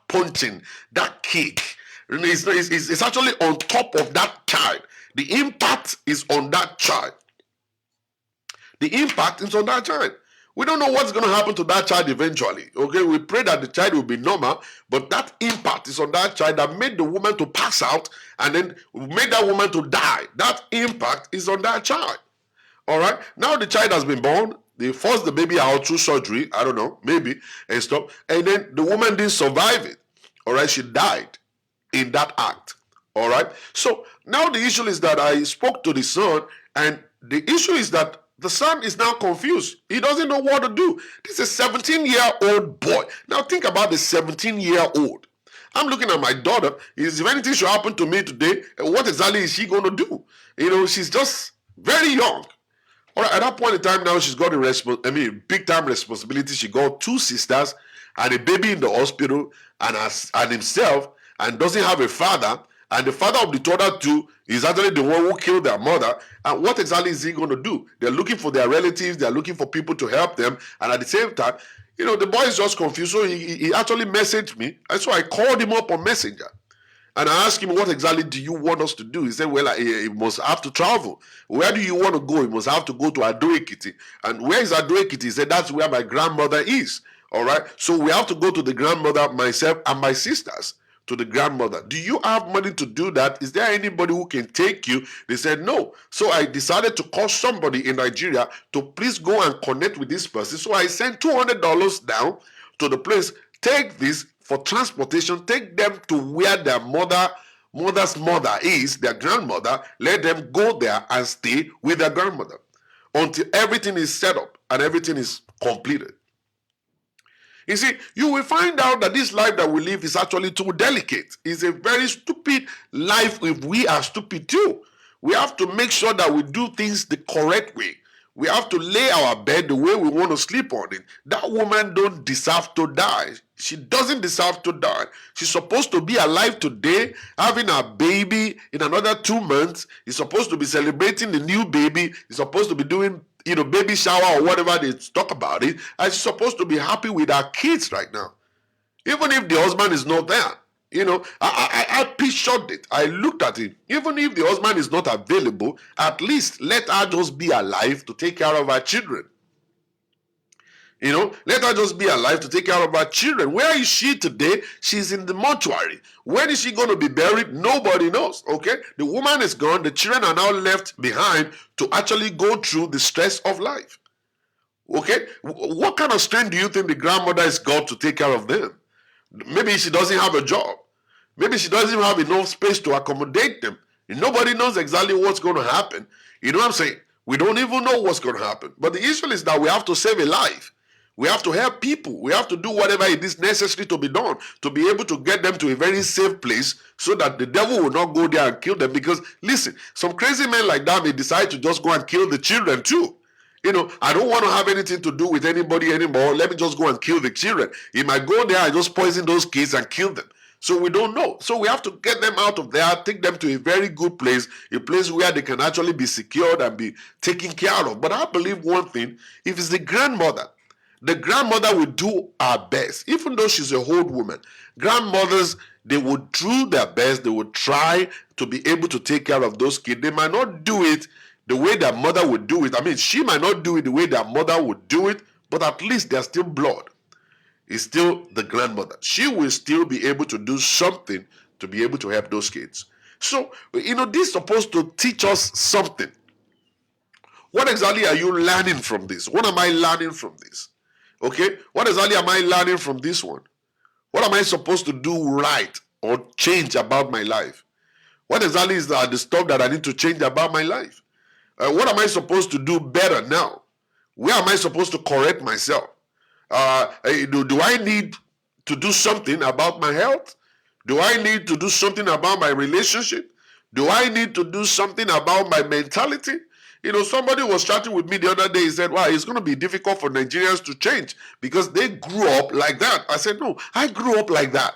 punching, that kick. It's actually on top of that child. The impact is on that child. The impact is on that child. We don't know what's going to happen to that child eventually. Okay, we pray that the child will be normal, but that impact is on that child that made the woman to pass out and then made that woman to die. That impact is on that child. All right, now the child has been born. They forced the baby out through surgery. I don't know, maybe, and stuff. And then the woman didn't survive it. All right, she died in that act. All right. So now the issue is that I spoke to the son, and the issue is that the son is now confused. He doesn't know what to do. This is a 17-year-old boy. Now think about the 17-year-old. I'm looking at my daughter. If anything should happen to me today, what exactly is she going to do? You know, she's just very young. All right. At that point in time now, she's got a big time responsibility. She got 2 sisters and a baby in the hospital, and himself, and doesn't have a father. And the father of the other 2 is actually the one who killed their mother. And what exactly is he going to do? They're looking for their relatives. They're looking for people to help them. And at the same time, you know, the boy is just confused. So he actually messaged me. And so I called him up on Messenger. And I asked him, what exactly do you want us to do? He said, well, he must have to travel. Where do you want to go? He must have to go to Adeoye. And where is Adeoye? He said, that's where my grandmother is. All right. So we have to go to the grandmother, myself, and my sisters. To the grandmother. Do you have money to do that? Is there anybody who can take you? They said no. So I decided to call somebody in Nigeria to please go and connect with this person. So I sent $200 down to the place. Take this for transportation. Take them to where their mother's mother is, their grandmother. Let them go there and stay with their grandmother until everything is set up and everything is completed. You see, you will find out that this life that we live is actually too delicate. It's a very stupid life if we are stupid too. We have to make sure that we do things the correct way. We have to lay our bed the way we want to sleep on it. That woman don't deserve to die. She doesn't deserve to die. She's supposed to be alive today, having a baby in another 2 months. She's supposed to be celebrating the new baby. She's supposed to be doing, you know, baby shower or whatever they talk about it. And she's supposed to be happy with her kids right now. Even if the husband is not there. You know, I pictured it. I looked at it. Even if the husband is not available, at least let her just be alive to take care of her children. You know, let her just be alive to take care of her children. Where is she today? She's in the mortuary. When is she going to be buried? Nobody knows, okay? The woman is gone. The children are now left behind to actually go through the stress of life. Okay? What kind of strength do you think the grandmother has got to take care of them? Maybe she doesn't have a job. Maybe she doesn't have enough space to accommodate them. And nobody knows exactly what's going to happen. You know what I'm saying? We don't even know what's going to happen. But the issue is that we have to save a life. We have to help people. We have to do whatever it is necessary to be done to be able to get them to a very safe place so that the devil will not go there and kill them. Because, listen, some crazy men like that may decide to just go and kill the children too. You know, I don't want to have anything to do with anybody anymore. Let me just go and kill the children. He might go there and just poison those kids and kill them. So we don't know. So we have to get them out of there, take them to a very good place, a place where they can actually be secured and be taken care of. But I believe one thing, if it's the grandmother The grandmother will do her best, even though she's a old woman. Grandmothers, they would do their best. They would try to be able to take care of those kids. They might not do it the way their mother would do it. I mean, she might not do it the way their mother would do it, but at least they're still blood. It's still the grandmother. She will still be able to do something to be able to help those kids. So, this is supposed to teach us something. What exactly are you learning from this? What am I learning from this? Okay, what exactly am I learning from this one? What am I supposed to do right or change about my life? What exactly is the stuff that I need to change about my life? What am I supposed to do better now? Where am I supposed to correct myself? Do I need to do something about my health? Do I need to do something about my relationship? Do I need to do something about my mentality? Somebody was chatting with me the other day. He said, wow, it's going to be difficult for Nigerians to change because they grew up like that. I said, no, I grew up like that.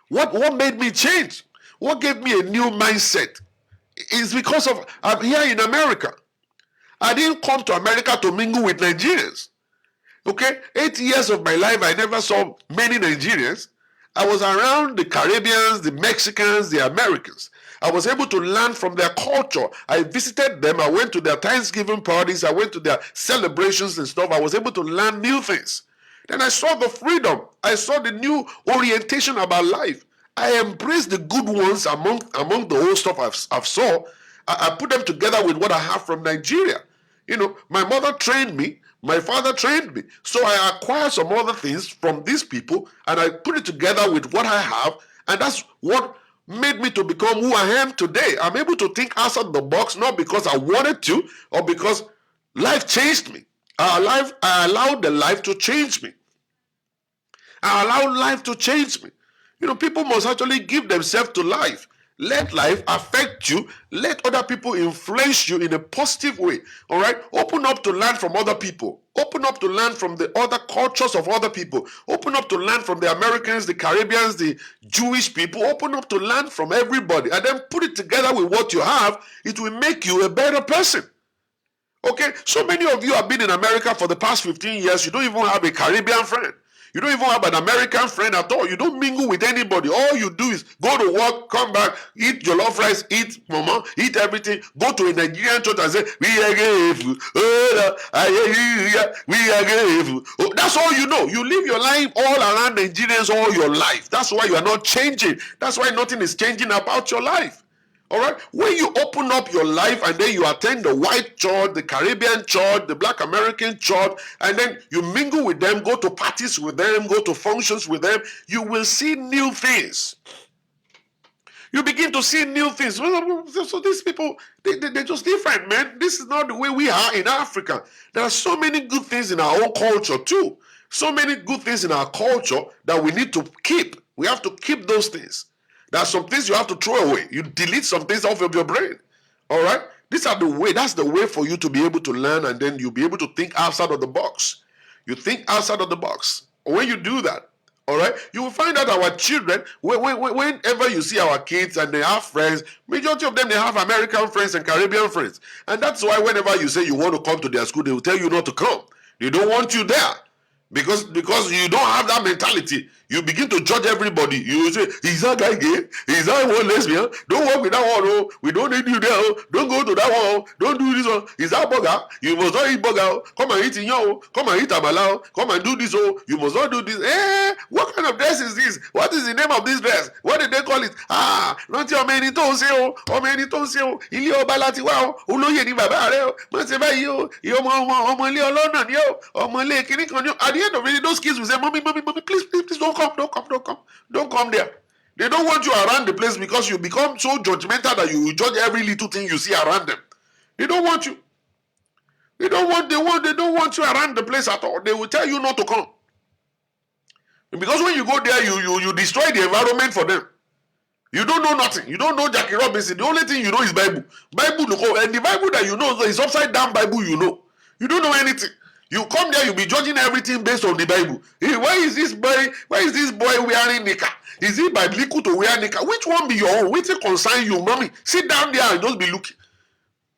What made me change? What gave me a new mindset? It's because I'm here in America. I didn't come to America to mingle with Nigerians. Okay, 8 years of my life, I never saw many Nigerians. I was around the Caribbeans, the Mexicans, the Americans. I was able to learn from their culture. I visited them. I went to their Thanksgiving parties. I went to their celebrations and stuff. I was able to learn new things. Then I saw the freedom. I saw the new orientation about life. I embraced the good ones among the old stuff I've saw. I put them together with what I have from Nigeria. My mother trained me. My father trained me. So I acquired some other things from these people and I put it together with what I have. And that's what made me to become who I am today. I'm able to think outside the box, not because I wanted to or because life changed me. I allowed the life to change me. I allowed life to change me. People must actually give themselves to life. Let life affect you. Let other people influence you in a positive way. All right? Open up to learn from other people. Open up to learn from the other cultures of other people. Open up to learn from the Americans, the Caribbeans, the Jewish people. Open up to learn from everybody. And then put it together with what you have. It will make you a better person. Okay? So many of you have been in America for the past 15 years. You don't even have a Caribbean friend. You don't even have an American friend at all. You don't mingle with anybody. All you do is go to work, come back, eat your love rice, eat mama, eat everything. Go to a Nigerian church and say, we are grateful. We are grateful. Oh, that's all you know. You live your life all around Nigerians all your life. That's why you are not changing. That's why nothing is changing about your life. All right? When you open up your life and then you attend the white church, the Caribbean church, the Black American church, and then you mingle with them, go to parties with them, go to functions with them, you will see new things. You begin to see new things. So these people, they're just different, man. This is not the way we are in Africa. There are so many good things in our own culture too. So many good things in our culture that we need to keep. We have to keep those things. There are some things you have to throw away. You delete some things off of your brain. All right? These are the way. That's the way for you to be able to learn and then you'll be able to think outside of the box. You think outside of the box. When you do that, all right, you will find that our children, whenever you see our kids and they have friends, majority of them, they have American friends and Caribbean friends. And that's why whenever you say you want to come to their school, they will tell you not to come. They don't want you there. Because you don't have that mentality, you begin to judge everybody. You say, is that guy gay? Is that one lesbian? Don't work with that one. Oh. We don't need you there. Oh. Don't go to that one. Oh. Don't do this one. Is that burger? You must not eat burger. Oh. Come and eat in your. Come and eat amala. Oh. Come and do this. Oh. You must not do this. What kind of dress is this? What is the name of this dress? What did they call it? Not your many toes. Or many toes. Ilé ọba láti wá o. Olóyè ni bàbá rẹ o. Má ṣe báyìí o. Ọmọ ilé ọlọ́nà ni o. Ọmọ ilé kíní kan ni o. At the end of it, those kids will say, mommy, please, don't come there. They don't want you around the place because you become so judgmental that you judge every little thing you see around them. They don't want you. They don't want you around the place at all. They will tell you not to come. Because when you go there, you destroy the environment for them. You don't know nothing. You don't know Jackie Robinson. The only thing you know is Bible. And the Bible that you know is upside down Bible you know. You don't know anything. You come there, you be judging everything based on the Bible. Hey, why is this boy wearing knicker? Is it biblical to wear knicker? Which one be your own? Which concern you, mommy? Sit down there and just be looking.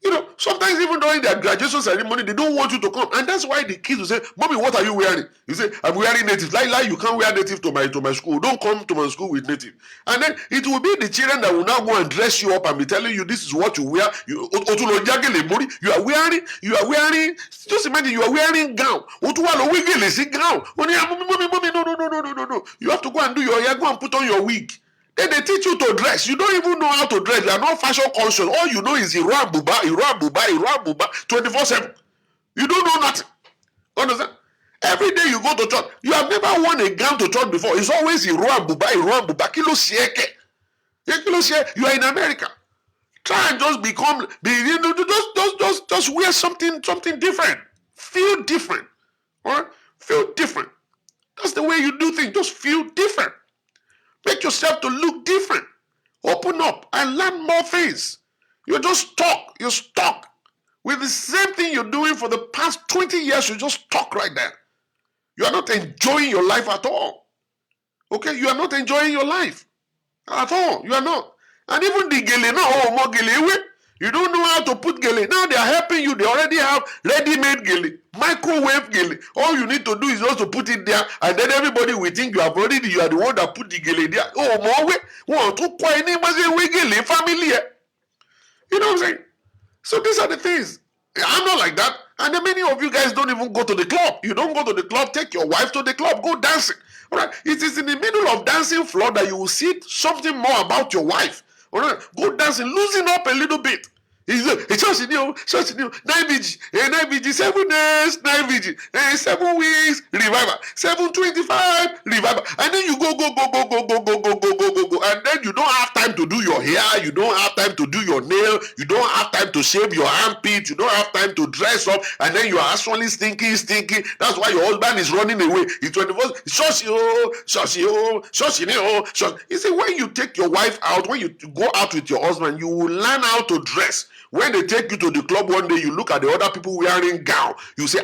You know, sometimes even during their graduation ceremony, they don't want you to come. And that's why the kids will say, Mommy, what are you wearing? You say, I'm wearing native. Like, you can't wear native to my school. Don't come to my school with native. And then it will be the children that will now go and dress you up and be telling you this is what you wear. You are wearing, just imagine you are wearing gown. Gown. Mommy, no. You have to go and do your hair, go and put on your wig. Then they teach you to dress. You don't even know how to dress. You are not fashion conscious. All you know is Iran Buba, 24/7. You don't know nothing. Understand? Every day you go to church, you have never worn a gown to church before. It's always Iran Buba. Kilo sieke. You are in America. Try and just just wear something different. Feel different. All right? Feel different. That's the way you do things. Just feel different. Make yourself to look different. Open up and learn more things. You're just stuck. You're stuck with the same thing you're doing for the past 20 years. You're just stuck right there. You are not enjoying your life at all. Okay? You are not enjoying your life at all. You are not. And even the gele now, more gele, you don't know how to put gele. Now they are helping you. They already have ready-made gele, microwave gele. All you need to do is just to put it there, and then everybody will think you are the one that put the gele there. Oh, more way. Want to quite any gele family. You know what I'm saying? So these are the things. I'm not like that. And then many of you guys don't even go to the club. You don't go to the club. Take your wife to the club. Go dancing. All right. It is in the middle of dancing floor that you will see something more about your wife. All right. Go dancing, loosen up a little bit. Church new, 9 VG, 7 days, 9 VG, 7 weeks, revival, 725, revival, and then you go, and then you don't have time to do your hair, you don't have time to do your nail, you don't have time to shave your armpit, you don't have time to dress up, and then you are actually stinky. That's why your husband is running away. He's 24. You see, when you take your wife out, when you go out with your husband, you will learn how to dress. When they take you to the club one day, you look at the other people wearing gown. You say,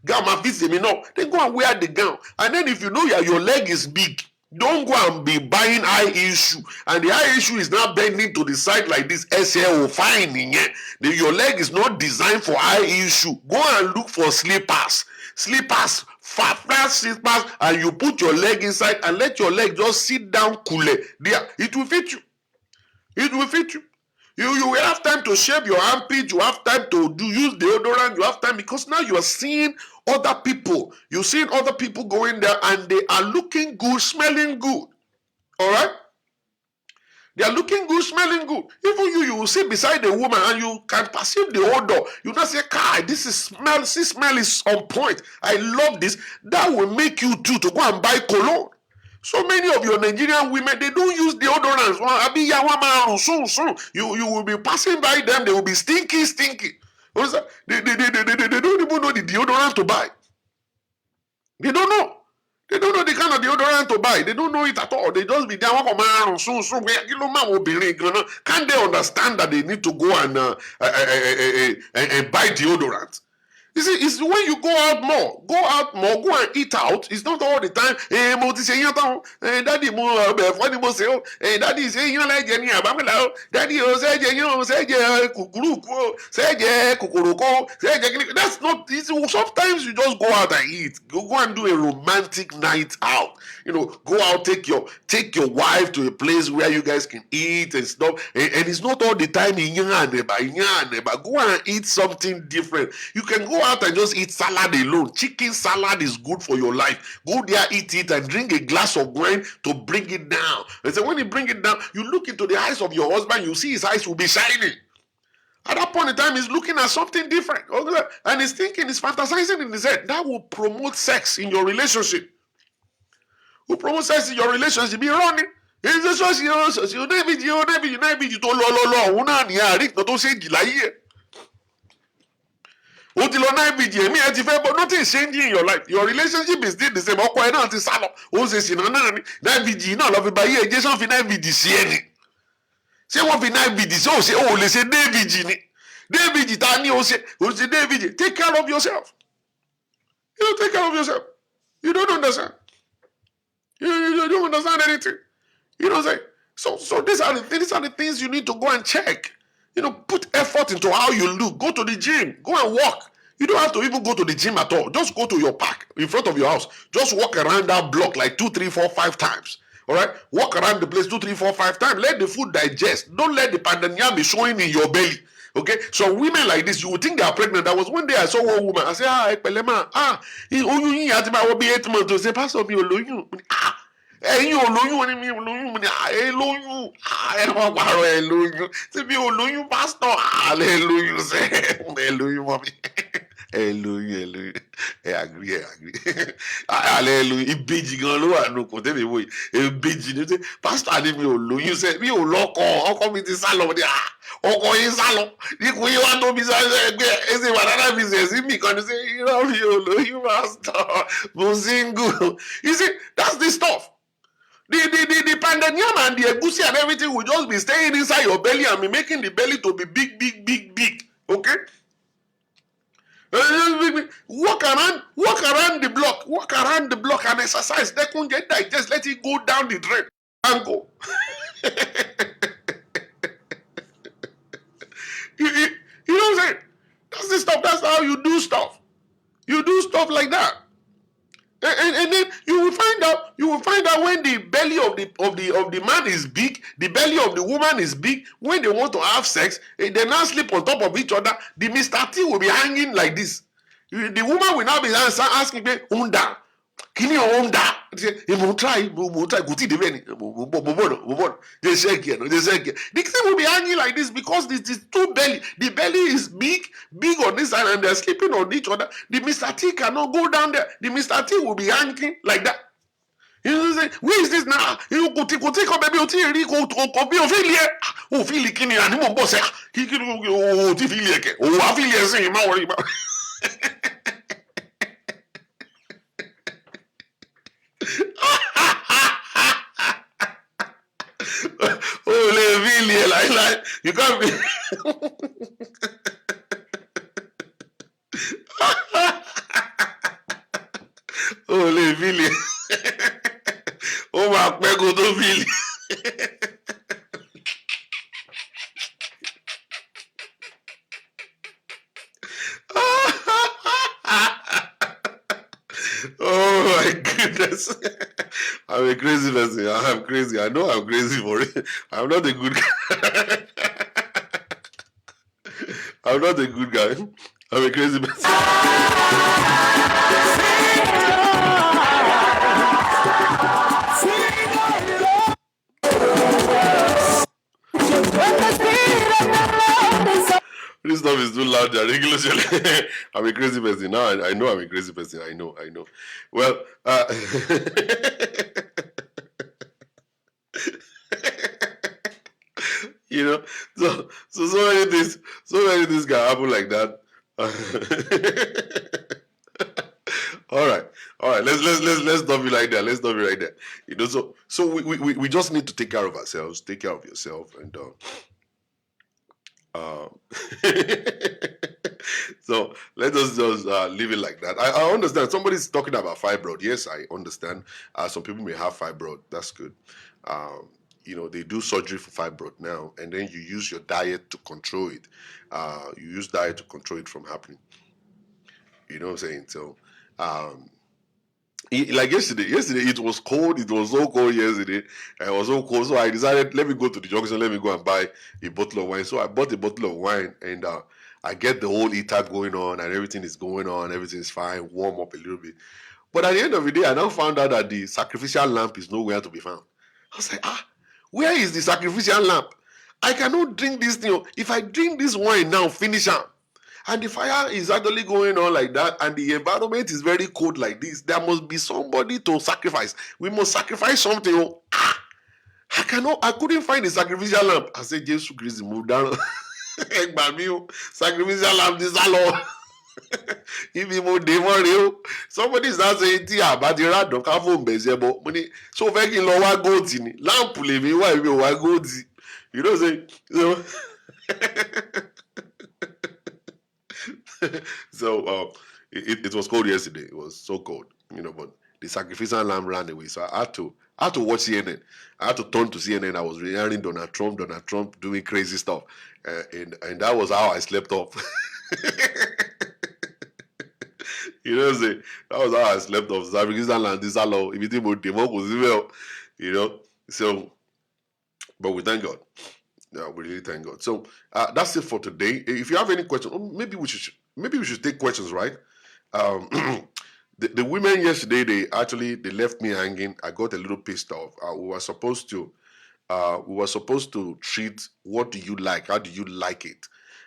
gown, my fits me. No, then go and wear the gown. And then if you know your leg is big, don't go and be buying high heel shoe. And the high heel shoe is now bending to the side like this. SL fine. Your leg is not designed for high heel shoe. Go and look for slippers. Flat slippers, and you put your leg inside and let your leg just sit down cool. There, it will fit you. It will fit you. You will have time to shave your armpit. You have time to use deodorant. You have time because now you are seeing other people. You're seeing other people going there and they are looking good, smelling good. All right? They are looking good, smelling good. Even you will sit beside a woman and you can perceive the odor. You not say, "Kai, this smell is on point. I love this." That will make you too to go and buy cologne. So many of your Nigerian women, they don't use deodorants. You will be passing by them, they will be stinky. They don't even know the deodorant to buy. They don't know. They don't know the kind of deodorant to buy. They don't know it at all. They just be there. Can't they understand that they need to go and buy deodorant? You see, it's when you go out more, go and eat out. It's not all the time. Daddy, daddy say you like Jenny Abamela. Daddy say that's not easy. Sometimes you just go out and eat. Go and do a romantic night out. You know, go out, take your wife to a place where you guys can eat and stuff. And it's not all the time go and eat something different. You can go out and just eat salad alone. Chicken salad is good for your life. Go there, eat it, and drink a glass of wine to bring it down. And so when you bring it down, you look into the eyes of your husband, you see his eyes will be shining. At that point in time, he's looking at something different. And he's thinking, he's fantasizing in his head. That will promote sex in your relationship. Who promotes sex in your relationship? Be running. It's just you but nothing is changing in your life. Your relationship is still the same. Say what David take care of yourself. You take care of yourself. You don't understand. You don't understand anything. You know what I'm saying? So these are the things you need to go and check. Put effort into how you look. Go to the gym. Go and walk. You don't have to even go to the gym at all. Just go to your park in front of your house. Just walk around that block like 2, 3, 4, 5 times. All right? Walk around the place 2, 3, 4, 5 times. Let the food digest. Don't let the pandemia be showing in your belly. Okay? So women like this, you would think they are pregnant. That was one day I saw one woman. I said, Pelema, you had to be 8 months to say, Pastor, me alone. Ẹ̀yin olóyún ni mi olóyún ni ẹ lóyún ẹ wá pààrọ̀ ẹ lóyún tí mi olóyún pásítọ̀ ẹ lóyún sẹ́ ẹ lóyún mọ́ mi ẹ lóyún ẹ agree alẹ́ ẹ lóyún ìbejì gan ló wà nù kò tẹ́lẹ̀ wò yìí ìbejì ni pásítọ̀ ni mi ò lóyún sẹ́ mi ò lọ́kọ ọkọ mi ti sá lọ ní ọkọ yín sá lọ ikú yín wá tóbi sáré ẹgbẹ́ ẹsẹ̀ banana business mi kan ní sẹ́ irọ́ mi ò lóyún pásítọ̀ mo single. You see, that's the stuff. The pandemium and the egusi and everything will just be staying inside your belly and be making the belly to be big, big, big, big. Okay? Walk around the block and exercise. They couldn't get digest. Let it go down the drain and go. You know what I'm saying? That's the stuff. That's how you do stuff. You do stuff like that. And then you will find out when the belly of the man is big, the belly of the woman is big. When they want to have sex, they now sleep on top of each other. The Mr. T will be hanging like this. The woman will now be asking me, "Unda, kini unda?" Mo try. Go see the belly. They shake here. The thing will be hanging like this because this is too belly. The belly is big on this side, and they're sleeping on each other. The Mr. T cannot go down there. The Mr. T will be hanging like that. You know, say, where is this now? You go take baby, go be affiliate. Oh, feel it, kini ani mo boss. Kini oh, ti feel it. Oh, affiliate say ma worry about. Oh, really, like you can't be. Oh, really. Oh, my pego to really. Oh my goodness. I'm a crazy person. I'm crazy. I know I'm crazy for it. I'm not a good guy. I'm not a good guy. I'm a crazy person. This stuff is too loud. I'm a crazy person. Now I know I'm a crazy person. I know. Well, you know, so many things can happen like that. All right. Let's not be like that. Let's not be like that. You know, so we just need to take care of ourselves. Take care of yourself, and so let us just leave it like that. I understand somebody's talking about fibroid. Yes, I understand. Some people may have fibroid. That's good. You know, they do surgery for fibroid now, and then you use your diet to control it. You use diet to control it from happening. You know what I'm saying? So, like yesterday it was cold. It was so cold yesterday. It was so cold, so I decided, let me go to the junction. Let me go and buy a bottle of wine. So I bought a bottle of wine, and I get the whole heater going on, and everything is going on. Everything is fine. Warm up a little bit. But at the end of the day, I now found out that the sacrificial lamp is nowhere to be found. I was like, where is the sacrificial lamp? I cannot drink this thing. If I drink this wine now, finish up. And the fire is actually going on like that, and the environment is very cold like this. There must be somebody to sacrifice. We must sacrifice something. I couldn't find the sacrificial lamp. I said, Jesus Christ, move down. Sacrificial lamp, this alone. If you move demon, somebody is not saying, "Tia, but the rat don't have home bezebo." So very low gold in lamp. Leave why we want gold. You know, say so. So it was cold yesterday. It was so cold, but the sacrificial lamb ran away. So I I had to watch CNN. I had to turn to CNN. I was hearing Donald Trump doing crazy stuff, and that was how I slept off. You know what I'm saying? That was how I slept off. You know. So, but we thank God. Yeah, we really thank God. So that's it for today. If you have any questions, maybe we should take questions, right? Um, the women yesterday, they left me hanging. I got a little pissed off. We were supposed to treat what do you like? How do you like it?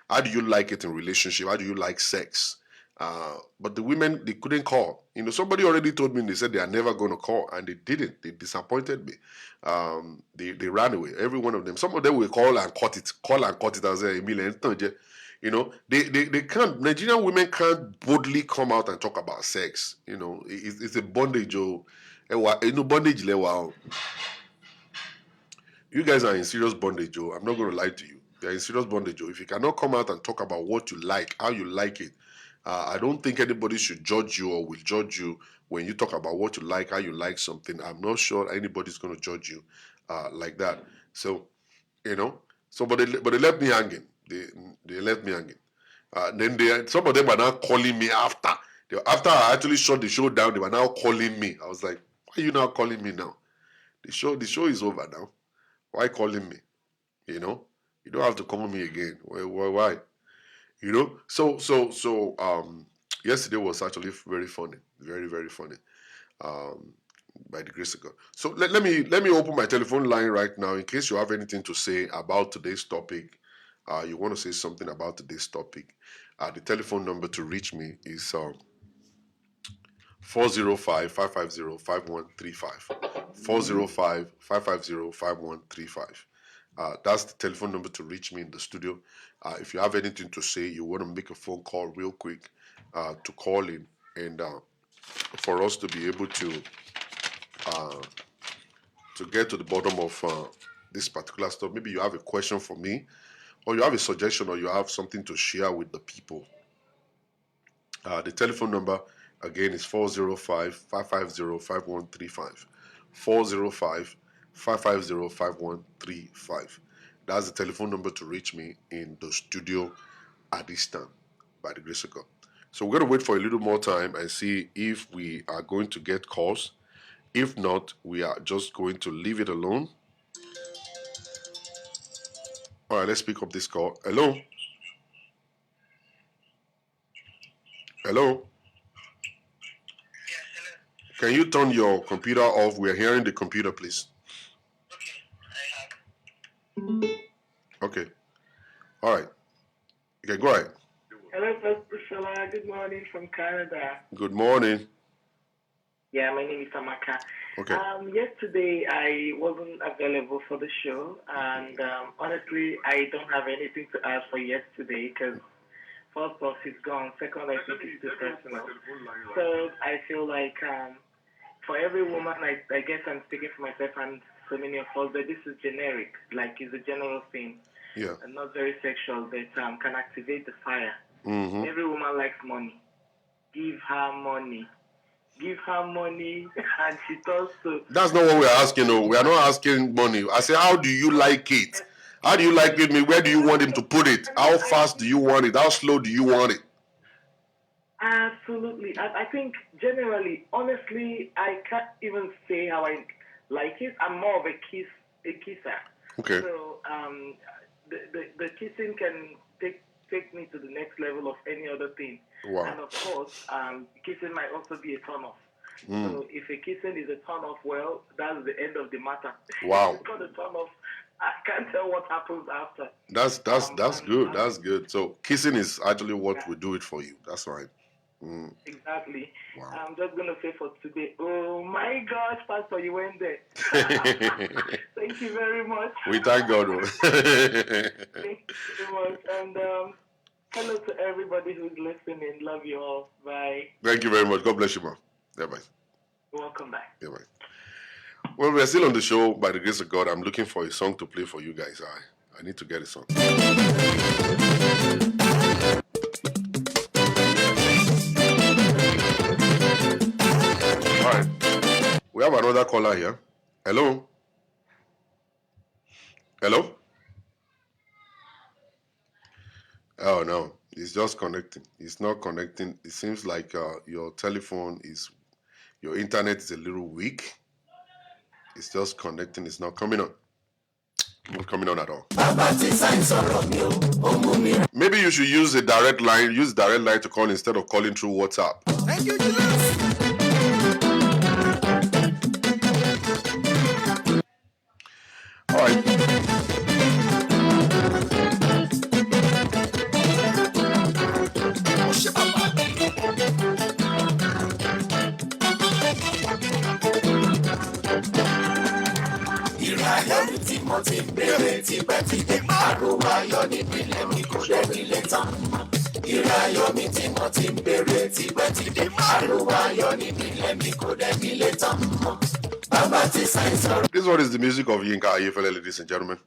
How do you like it in relationship? How do you like sex? But the women, they couldn't call. Somebody already told me, they said they are never going to call, and they didn't. They disappointed me. They ran away. Every one of them. Some of them will call and cut it and say, they can't. Nigerian women can't boldly come out and talk about sex. It's a bondage. Bondage level. You guys are in serious bondage, Joe. I'm not going to lie to you. You're in serious bondage, Joe. If you cannot come out and talk about what you like, how you like it, I don't think anybody should judge you or will judge you when you talk about what you like, how you like something. I'm not sure anybody's going to judge you like that. So, but they left me hanging. They left me hanging. Then some of them are now calling me after. After I actually shut the show down, they were now calling me. I was like, why are you now calling me now? The show is over now. Why calling me? You don't have to call me again. Why? So yesterday was actually very funny, very very funny. By the grace of God. So let me open my telephone line right now in case you have anything to say about today's topic. You want to say something about today's topic. The telephone number to reach me is 405-550-5135. 405-550-5135. That's the telephone number to reach me in the studio. If you have anything to say, you want to make a phone call real quick to call in and for us to be able to get to the bottom of this particular stuff. Maybe you have a question for me, or you have a suggestion, or you have something to share with the people. The telephone number again is 405-550-5135. 405-550-5135. That's the telephone number to reach me in the studio at this time, by the grace of God. So we're going to wait for a little more time and see if we are going to get calls. If not, we are just going to leave it alone. All right, let's pick up this call. Hello? Hello? Can you turn your computer off? We're hearing the computer, please. Okay. All right. Okay, go ahead. Hello, Pastor Shola. Good morning from Canada. Good morning. Yeah, my name is Amaka. Okay. Yesterday, I wasn't available for the show, and honestly, I don't have anything to add for yesterday because first off, it's gone. Second, I think it's too personal. So I feel like for every woman, I guess I'm speaking for myself and so many of us, but this is generic. Like, it's a general thing. Yeah. And not very sexual, but can activate the fire. Mm-hmm. Every woman likes money. Give her money. Give her money, and she does so. That's not what we're asking. No, we are not asking money. I say, how do you like it? How do you like it? Where do you want him to put it? How fast do you want it? How slow do you want it? Absolutely. I think generally, honestly, I can't even say how I like it. I'm more of a kisser. Okay. So the kissing can take me to the next level of any other thing. Wow. And of course, kissing might also be a turn off. So if a kissing is a turn off, well, that's the end of the matter. Wow. If it's not a turn off, I can't tell what happens after. That's good. That's good. So kissing is actually what will do it for you. That's right. Exactly. Wow. I'm just going to say for today, oh my gosh, Pastor, you went there. Thank you very much. We thank God. Thank you very much. And hello to everybody who's listening. Love you all. Bye. Thank you very much. God bless you, man. Yeah, bye. Welcome back. Yeah, bye. Well, we're still on the show. By the grace of God, I'm looking for a song to play for you guys. I need to get a song. All right. We have another caller here. Hello? Hello? Hello? Oh no, it's just connecting. It's not connecting. It seems like your telephone is, your internet is a little weak. It's just connecting. It's not coming on. Not coming on at all. Maybe you should use a direct line. Use direct line to call instead of calling through WhatsApp. Thank you, Jesus. All right. This one is the music of Yinka Ayefele, ladies and gentlemen.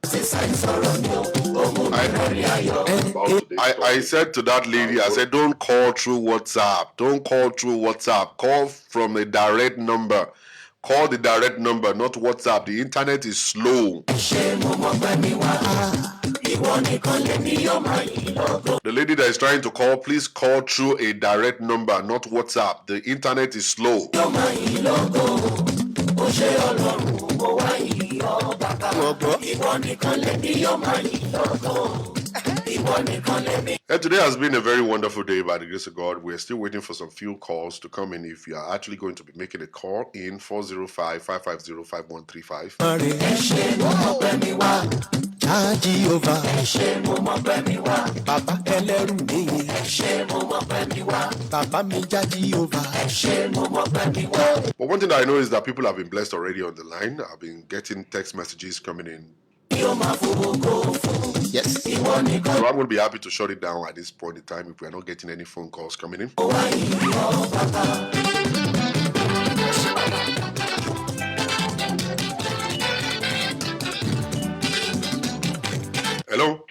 I said to that lady, I said, don't call through WhatsApp. Don't call through WhatsApp. Call from a direct number. Call the direct number, not WhatsApp. The internet is slow. The lady that is trying to call, please call through a direct number, not WhatsApp. The internet is slow. And today has been a very wonderful day by the grace of God. We're still waiting for some few calls to come in. If you are actually going to be making a call in 405-550-5135. But one thing that I know is that people have been blessed already on the line. I've been getting text messages coming in. Yes. So I'm going to be happy to shut it down at this point in time if we're not getting any phone calls coming in. Hello?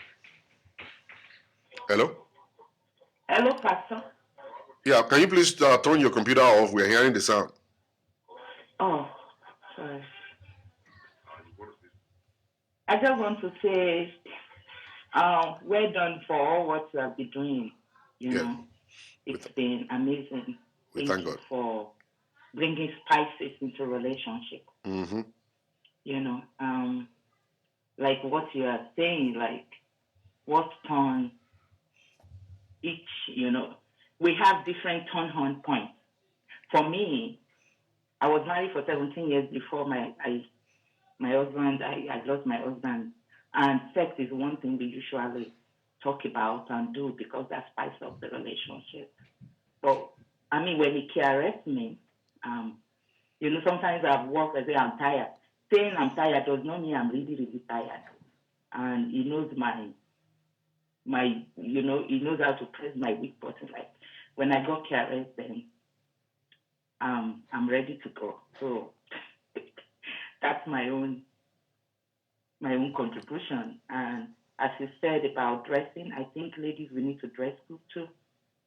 Hello? Hello, Pastor. Yeah, can you please turn your computer off? We're hearing the sound. Oh, sorry. I just want to say, well done for all what you have been doing. You know, it's been amazing. Thank God for bringing spices into relationship. Mm-hmm. You know, like what you are saying, like what turn each. You know, we have different turn on points. For me, I was married for 17 years before my husband. I lost my husband. And sex is one thing we usually talk about and do because that spice up the relationship. But, I mean, when he caressed me, you know, sometimes I've worked, I say I'm tired. Saying I'm tired does not mean I'm really, really tired. And he knows you know, he knows how to press my weak button. Like, when I got caressed, then I'm ready to go. So that's my own contribution. And as you said about dressing, I think ladies, we need to dress good too.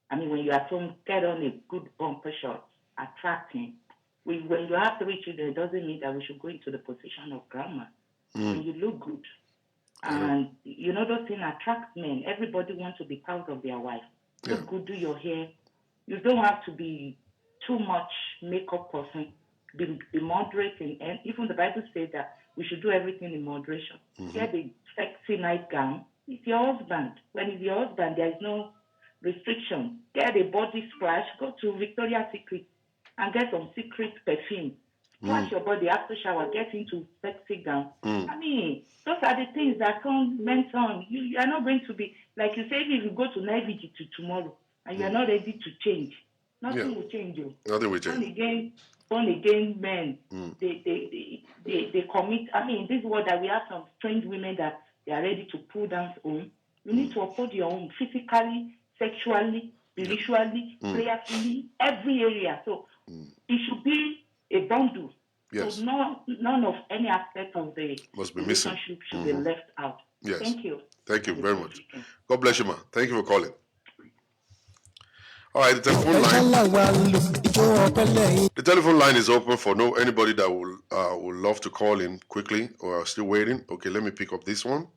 I mean, when you are home, get on a good bumper shot, attracting. When you have 3 children, it doesn't mean that we should go into the position of grandma. When you look good, and you know those things attract men. Everybody wants to be proud of their wife. Look good, do your hair. You don't have to be too much makeup person. Be moderate, and even the Bible says that we should do everything in moderation. Get a sexy nightgown. It's your husband. When it's your husband, there is no restriction. Get a body splash. Go to Victoria's Secret and get some secret perfume. Splash your body after shower. Get into sexy gown. I mean, those are the things that come meant on. You are not going to be, like you say, if you go to Navy to tomorrow and you are not ready to change, nothing will change you. Nothing will change. Born again men, they commit. I mean, this word that we have some strange women that they are ready to pull down home. You need to uphold your own physically, sexually, spiritually, prayerfully, every area. So it should be a bundle. Yes. So none of any aspect of the must be missing. Relationship should be left out. Yes. Thank you. Thank you very much. God bless you, ma. Thank you for calling. All right, the telephone line is open for anybody that will love to call in quickly or are still waiting. Okay, let me pick up this one.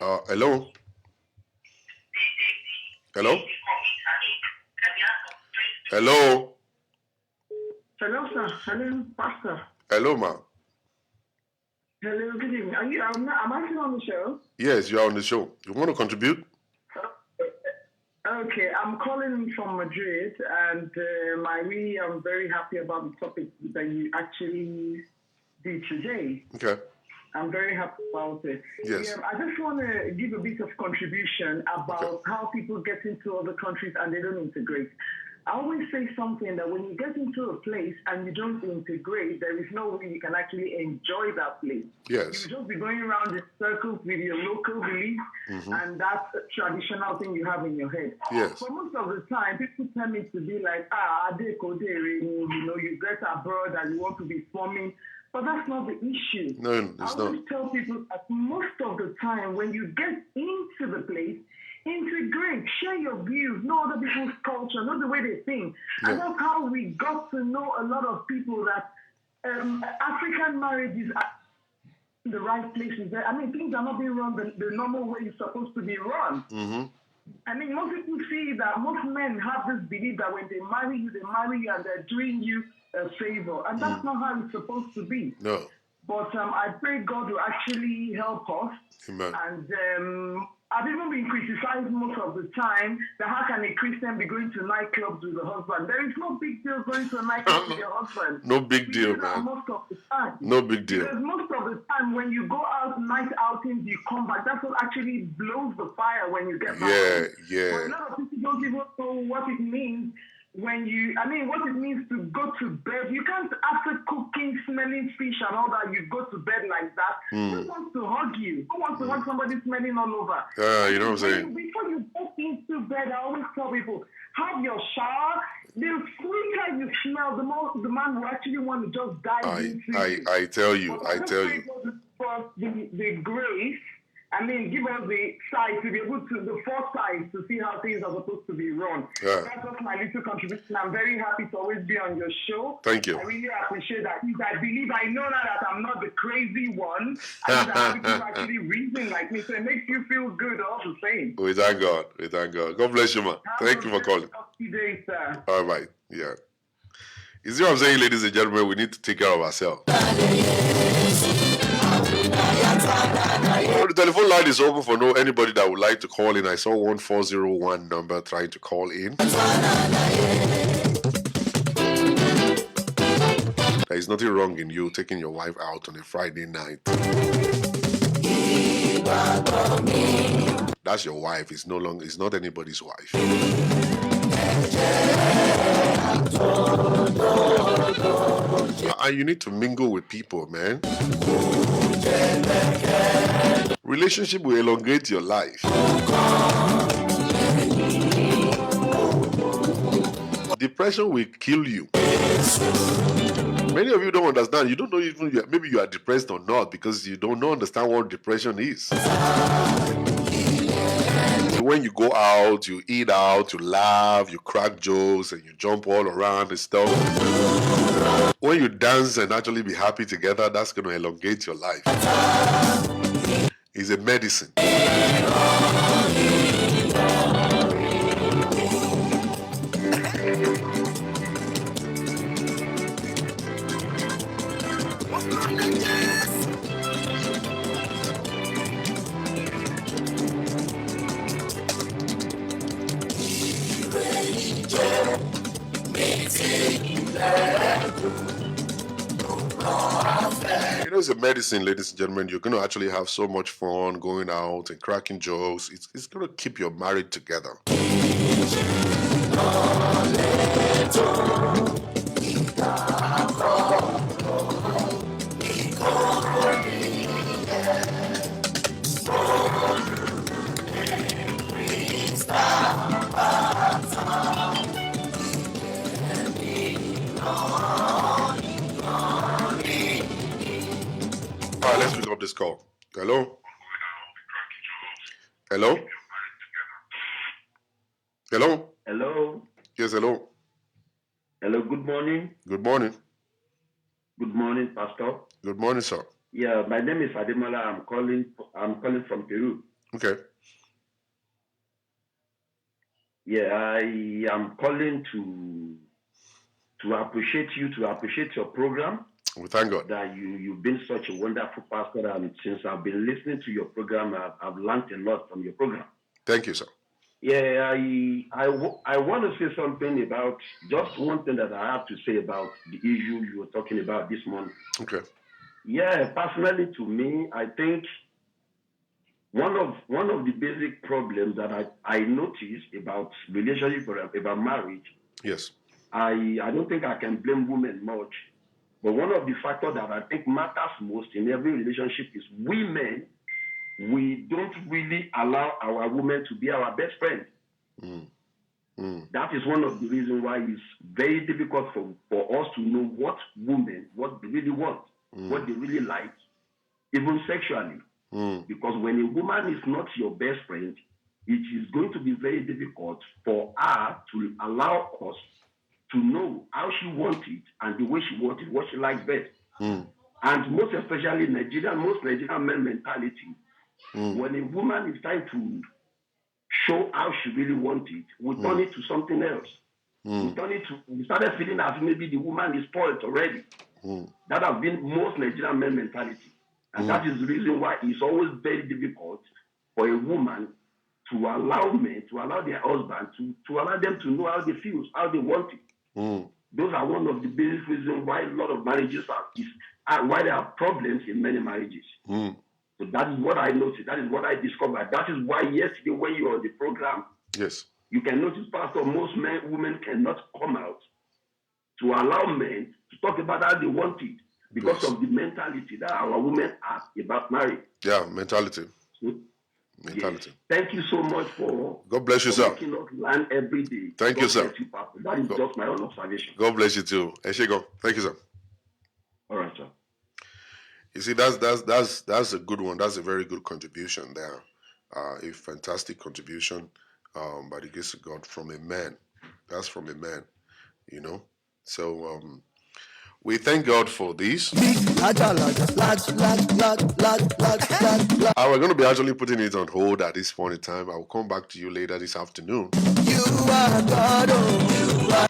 Hello. Hello. Hello. Hello, sir. Hello, Pastor. Hello, ma. Hello, good evening. Am I still on the show? Yes, you are on the show. You want to contribute? Okay, I'm calling from Madrid, and I'm very happy about the topic that you actually did today. Okay. I'm very happy about it. Yes. Yeah, I just want to give a bit of contribution about how people get into other countries and they don't integrate. I always say something that when you get into a place and you don't integrate, there is no way you can actually enjoy that place. Yes. You just be going around in circles with your local beliefs, and that's a traditional thing you have in your head. Yes. So most of the time, people tell me to be like, you get abroad and you want to be forming. But that's not the issue. No, it's not. I always tell people that most of the time when you get into the place, integrate, share your views, know other people's culture, know the way they think. Yeah. And that's how we got to know a lot of people that African marriages are in the right places. I mean, things are not being run the normal way it's supposed to be run. I mean, most people see that most men have this belief that when they marry you and they're doing you a favor. And that's not how it's supposed to be. No. But I pray God will actually help us. Amen. And I've even been criticized most of the time that how can a Christian be going to nightclubs with a husband? There is no big deal going to a nightclub with your husband. No big deal, man. Most of the time. No big deal. Because most of the time when you go out night outings, you come back. That's what actually blows the fire when you get back. Yeah. But a lot of people don't even know what it means. What it means to go to bed. You can't, after cooking, smelling fish and all that, you go to bed like that. Who wants to hug you? Who wants to hug somebody smelling all over? You know what I'm saying? Before you get into bed, I always tell people, have your shower. The sweeter you smell, the more the man will actually want to just dive into you. I tell you. For the grace, give us the sight to be able to, the foresight to see how things are supposed to be run. Yeah. That's just my little contribution. I'm very happy to always be on your show. Thank you. I really appreciate that. I know now that I'm not the crazy one. And that people actually reason like me. So it makes you feel good all the same. We thank God. God bless you, man. Thank you for calling. Day, sir. All right. Yeah. You see what I'm saying, ladies and gentlemen? We need to take care of ourselves. The telephone line is open for anybody that would like to call in. I saw 1401 number trying to call in. There is nothing wrong in you taking your wife out on a Friday night. That's your wife. It's not anybody's wife. And you need to mingle with people, man. Relationship will elongate your life. Depression will kill you. Many of you don't understand. You don't know even maybe you are depressed or not because you don't understand what depression is. So when you go out, you eat out, you laugh, you crack jokes, and you jump all around and stuff. When you dance and actually be happy together, that's going to elongate your life. It's a medicine. It's a medicine, ladies and gentlemen. You're going to actually have so much fun going out and cracking jokes. It's going to keep your marriage together. All right, let's pick up this call. Hello? Hello? Hello? Hello? Yes, hello. Hello, good morning. Good morning. Good morning, Pastor. Good morning, sir. Yeah, my name is Adeoye. I'm calling from Peru. Okay. Yeah, I am calling to appreciate you, to appreciate your program. We thank God. That you've been such a wonderful pastor, and since I've been listening to your program, I've learned a lot from your program. Thank you, sir. Yeah, I want to say something about just one thing that I have to say about the issue you were talking about this morning. Okay. Yeah, personally to me, I think one of the basic problems that I notice about relationship or about marriage. Yes. I don't think I can blame women much, but one of the factors that I think matters most in every relationship is we men. We don't really allow our women to be our best friend. That is one of the reasons why it's very difficult for us to know what women, what they really want, what they really like, even sexually. Because when a woman is not your best friend, it is going to be very difficult for her to allow us to know how she wants it and the way she wants it, what she likes best. And most especially most Nigerian men mentality, when a woman is trying to show how she really wants it, we turn it to something else. We started feeling as maybe the woman is spoiled already. That has been most Nigerian men mentality. And that is the reason why it's always very difficult for a woman to allow men, to allow their husband, to allow them to know how they feel, how they want it. Those are one of the basic reasons why a lot of marriages why there are problems in many marriages. So that is what I noticed. That is what I discovered. That is why yesterday when you were on the program, yes, you can notice, Pastor, most women cannot come out to allow men to talk about how they want it because of the mentality that our women have about marriage. Yeah, mentality. So, mentality. Yes. Thank you so much for God bless you, sir. Making us learn every day. Thank you, sir. You, that is just my own observation. God bless you too. Eshego. Thank you, sir. All right, sir. You see, that's a good one. That's a very good contribution there. A fantastic contribution by the grace of God from a man. That's from a man, you know. So we thank God for this. We're going to be actually putting it on hold at this point in time. I will come back to you later this afternoon.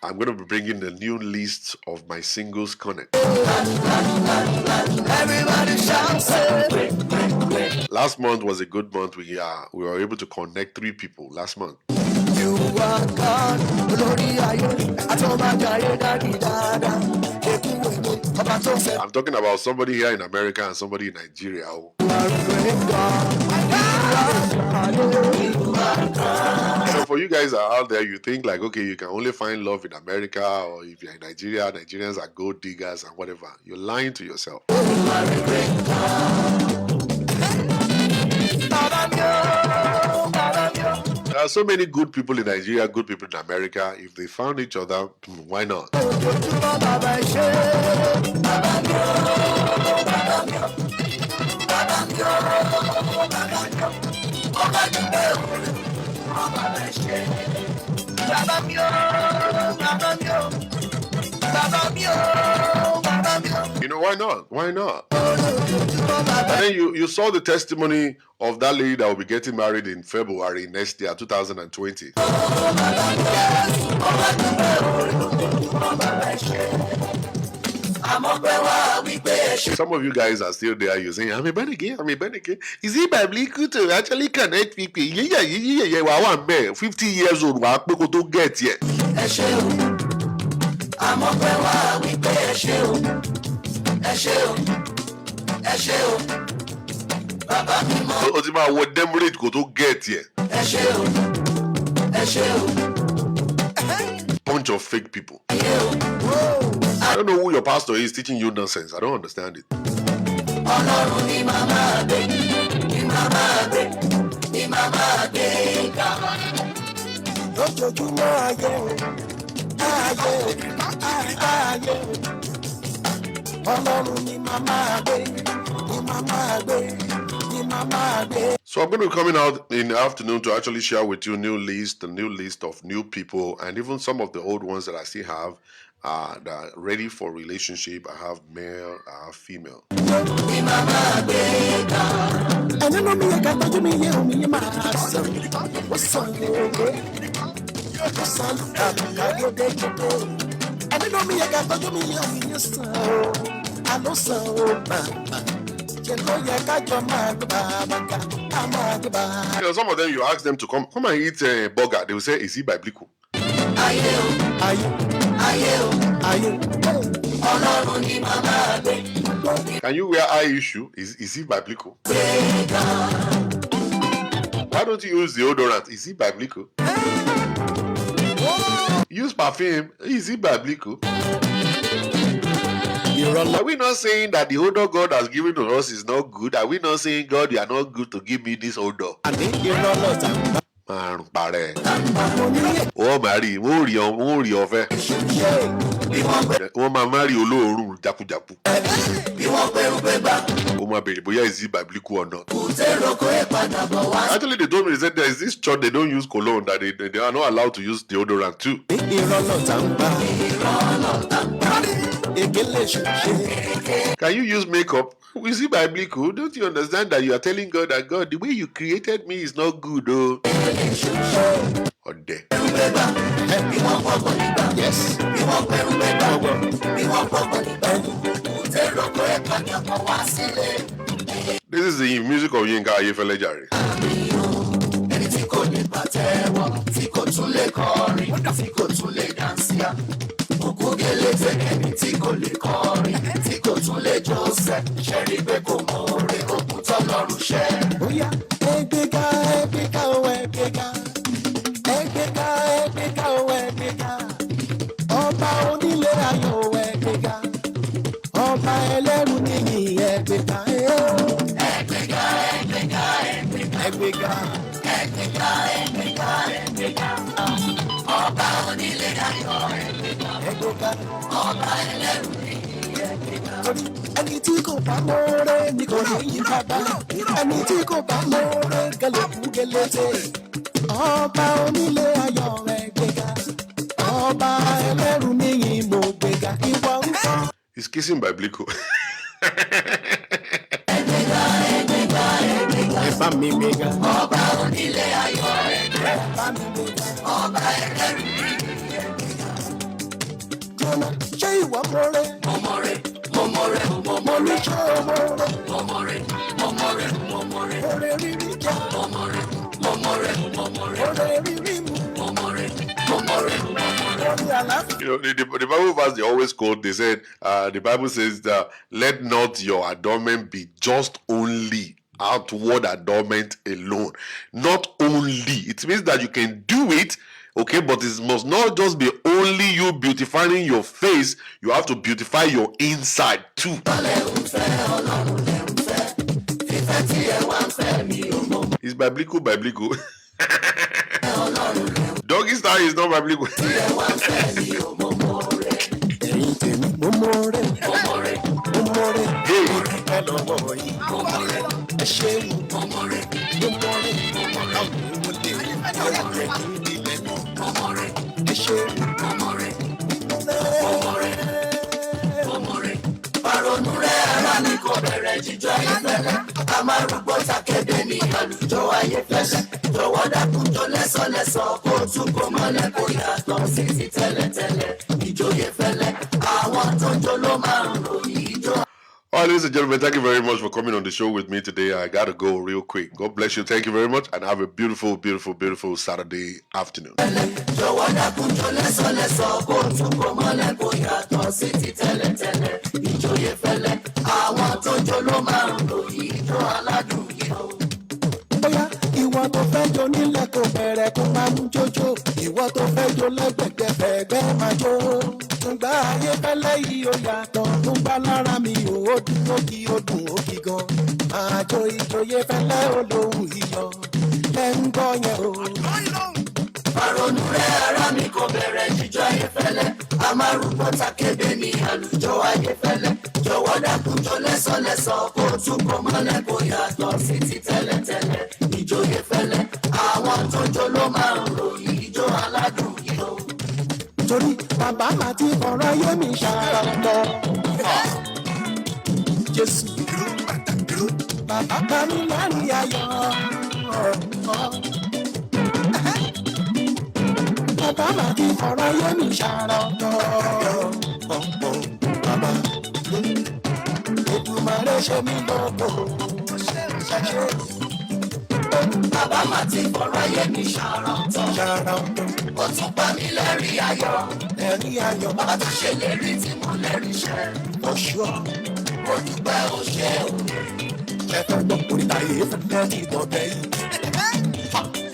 I'm going to be bringing the new list of my Singles Konnect. Last month was a good month. We were able to connect 3 people last month. You are God. I'm talking about somebody here in America and somebody in Nigeria. So for you guys that are out there, you think like, okay, you can only find love in America, or if you're in Nigeria, Nigerians are gold diggers and whatever. You're lying to yourself. There are so many good people in Nigeria, good people in America. If they found each other, why not? You know, why not? Why not? And then you saw the testimony of that lady that will be getting married in February next year, 2020. Some of you guys are still there. You're saying, I'm a born again. Is it biblical to actually connect people? Yeah. Wow, man, 50 years old. Wow, people to get here. What them rate go to get here? Bunch of fake people. I don't know who your pastor is teaching you nonsense. I don't understand it. So I'm going to be coming out in the afternoon to actually share with you a new list of new people, and even some of the old ones that I still have that are ready for relationship. I have male, I have female. Some of them, you ask them to come and eat a burger, they will say, is it biblical? Can you wear eye issue? Is it biblical? Why don't you use deodorant? Is it biblical? Use perfume. Is it biblical? Are we not saying that the odor God has given to us is not good? Are we not saying, God, you are not good to give me this odor? Oh, Mary, marry is it biblical or not? Actually, they told me, they said there is this church, they don't use cologne, that they are not allowed to use deodorant too. Can you use makeup? Is it biblical? Don't you understand that you are telling God that, God, the way you created me is not good, oh? Or there. Yes. This is the music of Yinka Ayefele. He's kissing biblical. You know, the Bible verse they always quote, they said, the Bible says that let not your adornment be just only outward adornment alone. Not only. It means that you can do it, okay, but it must not just be only you beautifying your face. You have to beautify your inside too. It's biblical. Doggy style is not biblical. All right, ladies and gentlemen, thank you very much for coming on the show with me today. I gotta go real quick. God bless you. Thank you very much, and have a beautiful, beautiful, beautiful Saturday afternoon. Ìwọ tó fẹ́ jó nílẹ̀ kò bẹ̀rẹ̀ kó máa mú jójó. Ìwọ tó fẹ́ jó lẹ́gbẹ̀gbẹ̀ fẹ̀gbẹ́ máa jó. Tùngbà ayé fẹ́lẹ́ yìí ó yàtọ̀. Tùngbà lára mi ò ó dùn ó kí ó dùn ó kí gan. Àjò ìjòyè fẹ́lẹ́ olóhùn iyọ̀. Ẹ ń gbọ́ yẹn o. ronú rẹ̀ ara mi kò bẹ̀rẹ̀ jíjọ ayéfẹ́lẹ́ amárùkọ takébé ní àlùjọ ayéfẹ́lẹ́ jọ̀wọ́ dákúnjọ lẹ́sọ̀lẹ́sọ̀ kó tún kọ́ mọ́lẹ̀ kó yàtọ̀ sí ti tẹ́lẹ̀tẹ́lẹ̀ ìjọ ayéfẹ́lẹ́ àwọn tó jó ló máa ń ròyìn ìjọ aládùn yìí o. torí bàbá máa ti fọ̀rọ̀ ayé mi ṣàràtọ̀ Jésù bàbá bá mi lárí ayọ̀. Bàbá máa ti fọ̀rọ̀ ayé mi ṣàràtọ̀. Bàbá Èdùmàrè ṣe mí lọ́pọ̀. Bàbá máa ti fọ̀rọ̀ ayé mi ṣàràtọ̀. Ó tún pa mí lẹ́rìí ayọ̀. Ẹ̀rí ayọ̀. Bàbá tó ṣe lérí tí mo lẹ́rìí ṣẹ́. Ọ̀ṣọ́. Mo dúpẹ́ ó ṣe òun. Ẹ fẹ́ gbọ́ oríta yìí fún ẹ́ ti dọ̀bẹ́ yìí.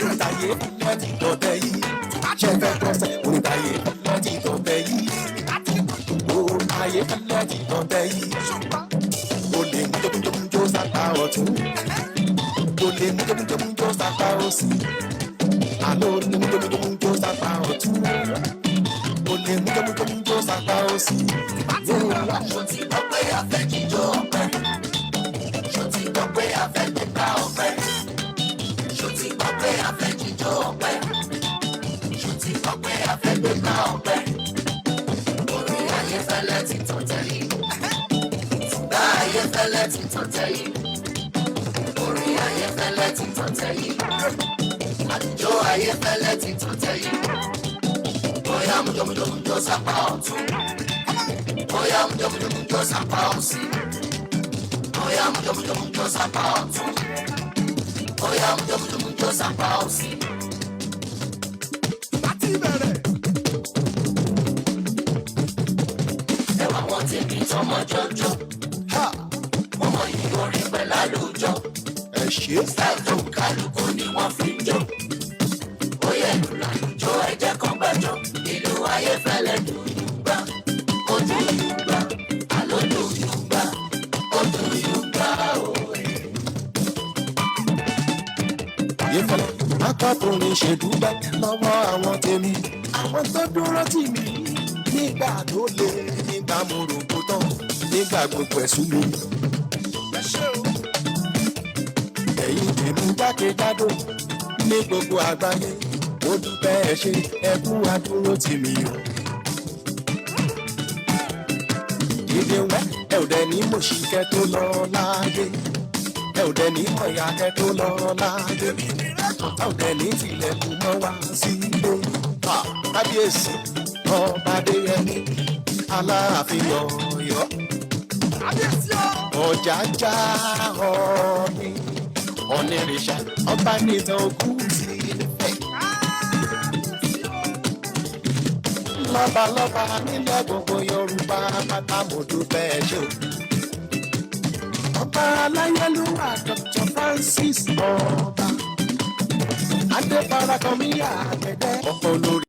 Oríta yìí fún ẹ́ ti dọ̀bẹ́ yìí. Ṣé fẹ́ gbọ́sẹ̀ oríta yìí fún ẹ́ ti dọ̀bẹ́ yìí. Oríta yìí fún ẹ́ ti dọ̀bẹ́ yìí. O lè mú jókòó sápá ọ̀tún. O lè mú jókòó sápá òsì. Àlọ́ o lè mú jókòó sápá ọ̀tún. O lè mú jókòó sápá òsì. Ṣo ti gbọ́ pé a fẹ́ jíjó ọpẹ́? Ṣo ti gbọ́ pé a fẹ́ gbégbá ọpẹ́? Ṣo ti gbọ́ pé a fẹ́ jíjó ọpẹ́? Ṣo ti gbọ́ pé a fẹ́ gbégbá ọpẹ́? Orí ayéfẹ́lẹ́ ti tàn tẹ́yìn. Ìtùgbà ayéfẹ́lẹ́ ti tàn tẹ́yìn. Orí ayéfẹ́lẹ́ ti tàn tẹ́yìn. Àjò ayéfẹ́lẹ́ ti tàn tẹ́yìn. Bóyá mújọ́mújọ́mújọ́ sápá ọ̀tún. Bóyá mújọ́mújọ́mújọ́ sápá òsì. Bóyá mújọ́mújọ́mújọ́ sápá ọ̀tún. Bóyá mújọ́mújọ́mújọ́ sápá òsì. Láti bẹ̀rẹ̀. Ẹwà wọn ti bí tọmọ jọjọ. Wọ́n mọ yìí orin pẹ̀lú àlùjọ. Ẹ ṣe. Style tó kálukú ni wọ́n fi ń jọ. Bóyá ìlú làlùjọ ẹ̀jẹ̀ kan gbàjọ. Ìlú ayéfẹ́lẹ́ dùn yín gbà. Ojú yín gbà. Àlódù yín gbà. Ojú yín gbà òwe. Ayéfẹ́lẹ́ akọkùnrin ṣèdúgbà lọ́wọ́ àwọn tèmi. Àwọn tó dúró tì mí nígbà tó le nígbà mo rò kó tán nígbà gbogbo ẹ̀sùn mi. Ẹ̀yin tèmi jákèjádò ní gbogbo àgbáyé ó dúpẹ́ ẹ ṣé ẹ kú àdúró tì mí o. Ìdè wẹ́ ẹ ò dẹ̀ ní mòṣìkẹ́ tó lọ láàyè ẹ ò dẹ̀ ní mọ̀yàkẹ́ tó lọ láàyè ọ̀tá ò dẹ̀ ní tilẹ̀kùn mọ́ wá sílé. Kábíyèsí ọba Adéyẹmí Aláàfin Ọ̀yọ́ Ọ̀jájá Ọọ̀ni Ọ̀nìrìṣà ọba nìtàn òkú sí Ifẹ̀. Lọ́balọ́ba nílẹ̀ gbogbo Yorùbá pátá mo dúpẹ́ ẹ ṣé o. Ọba Aláyélúwà Dr. Francis Ọba Adébárakànmí Àgbẹ̀dẹ ọkọ̀ olórí.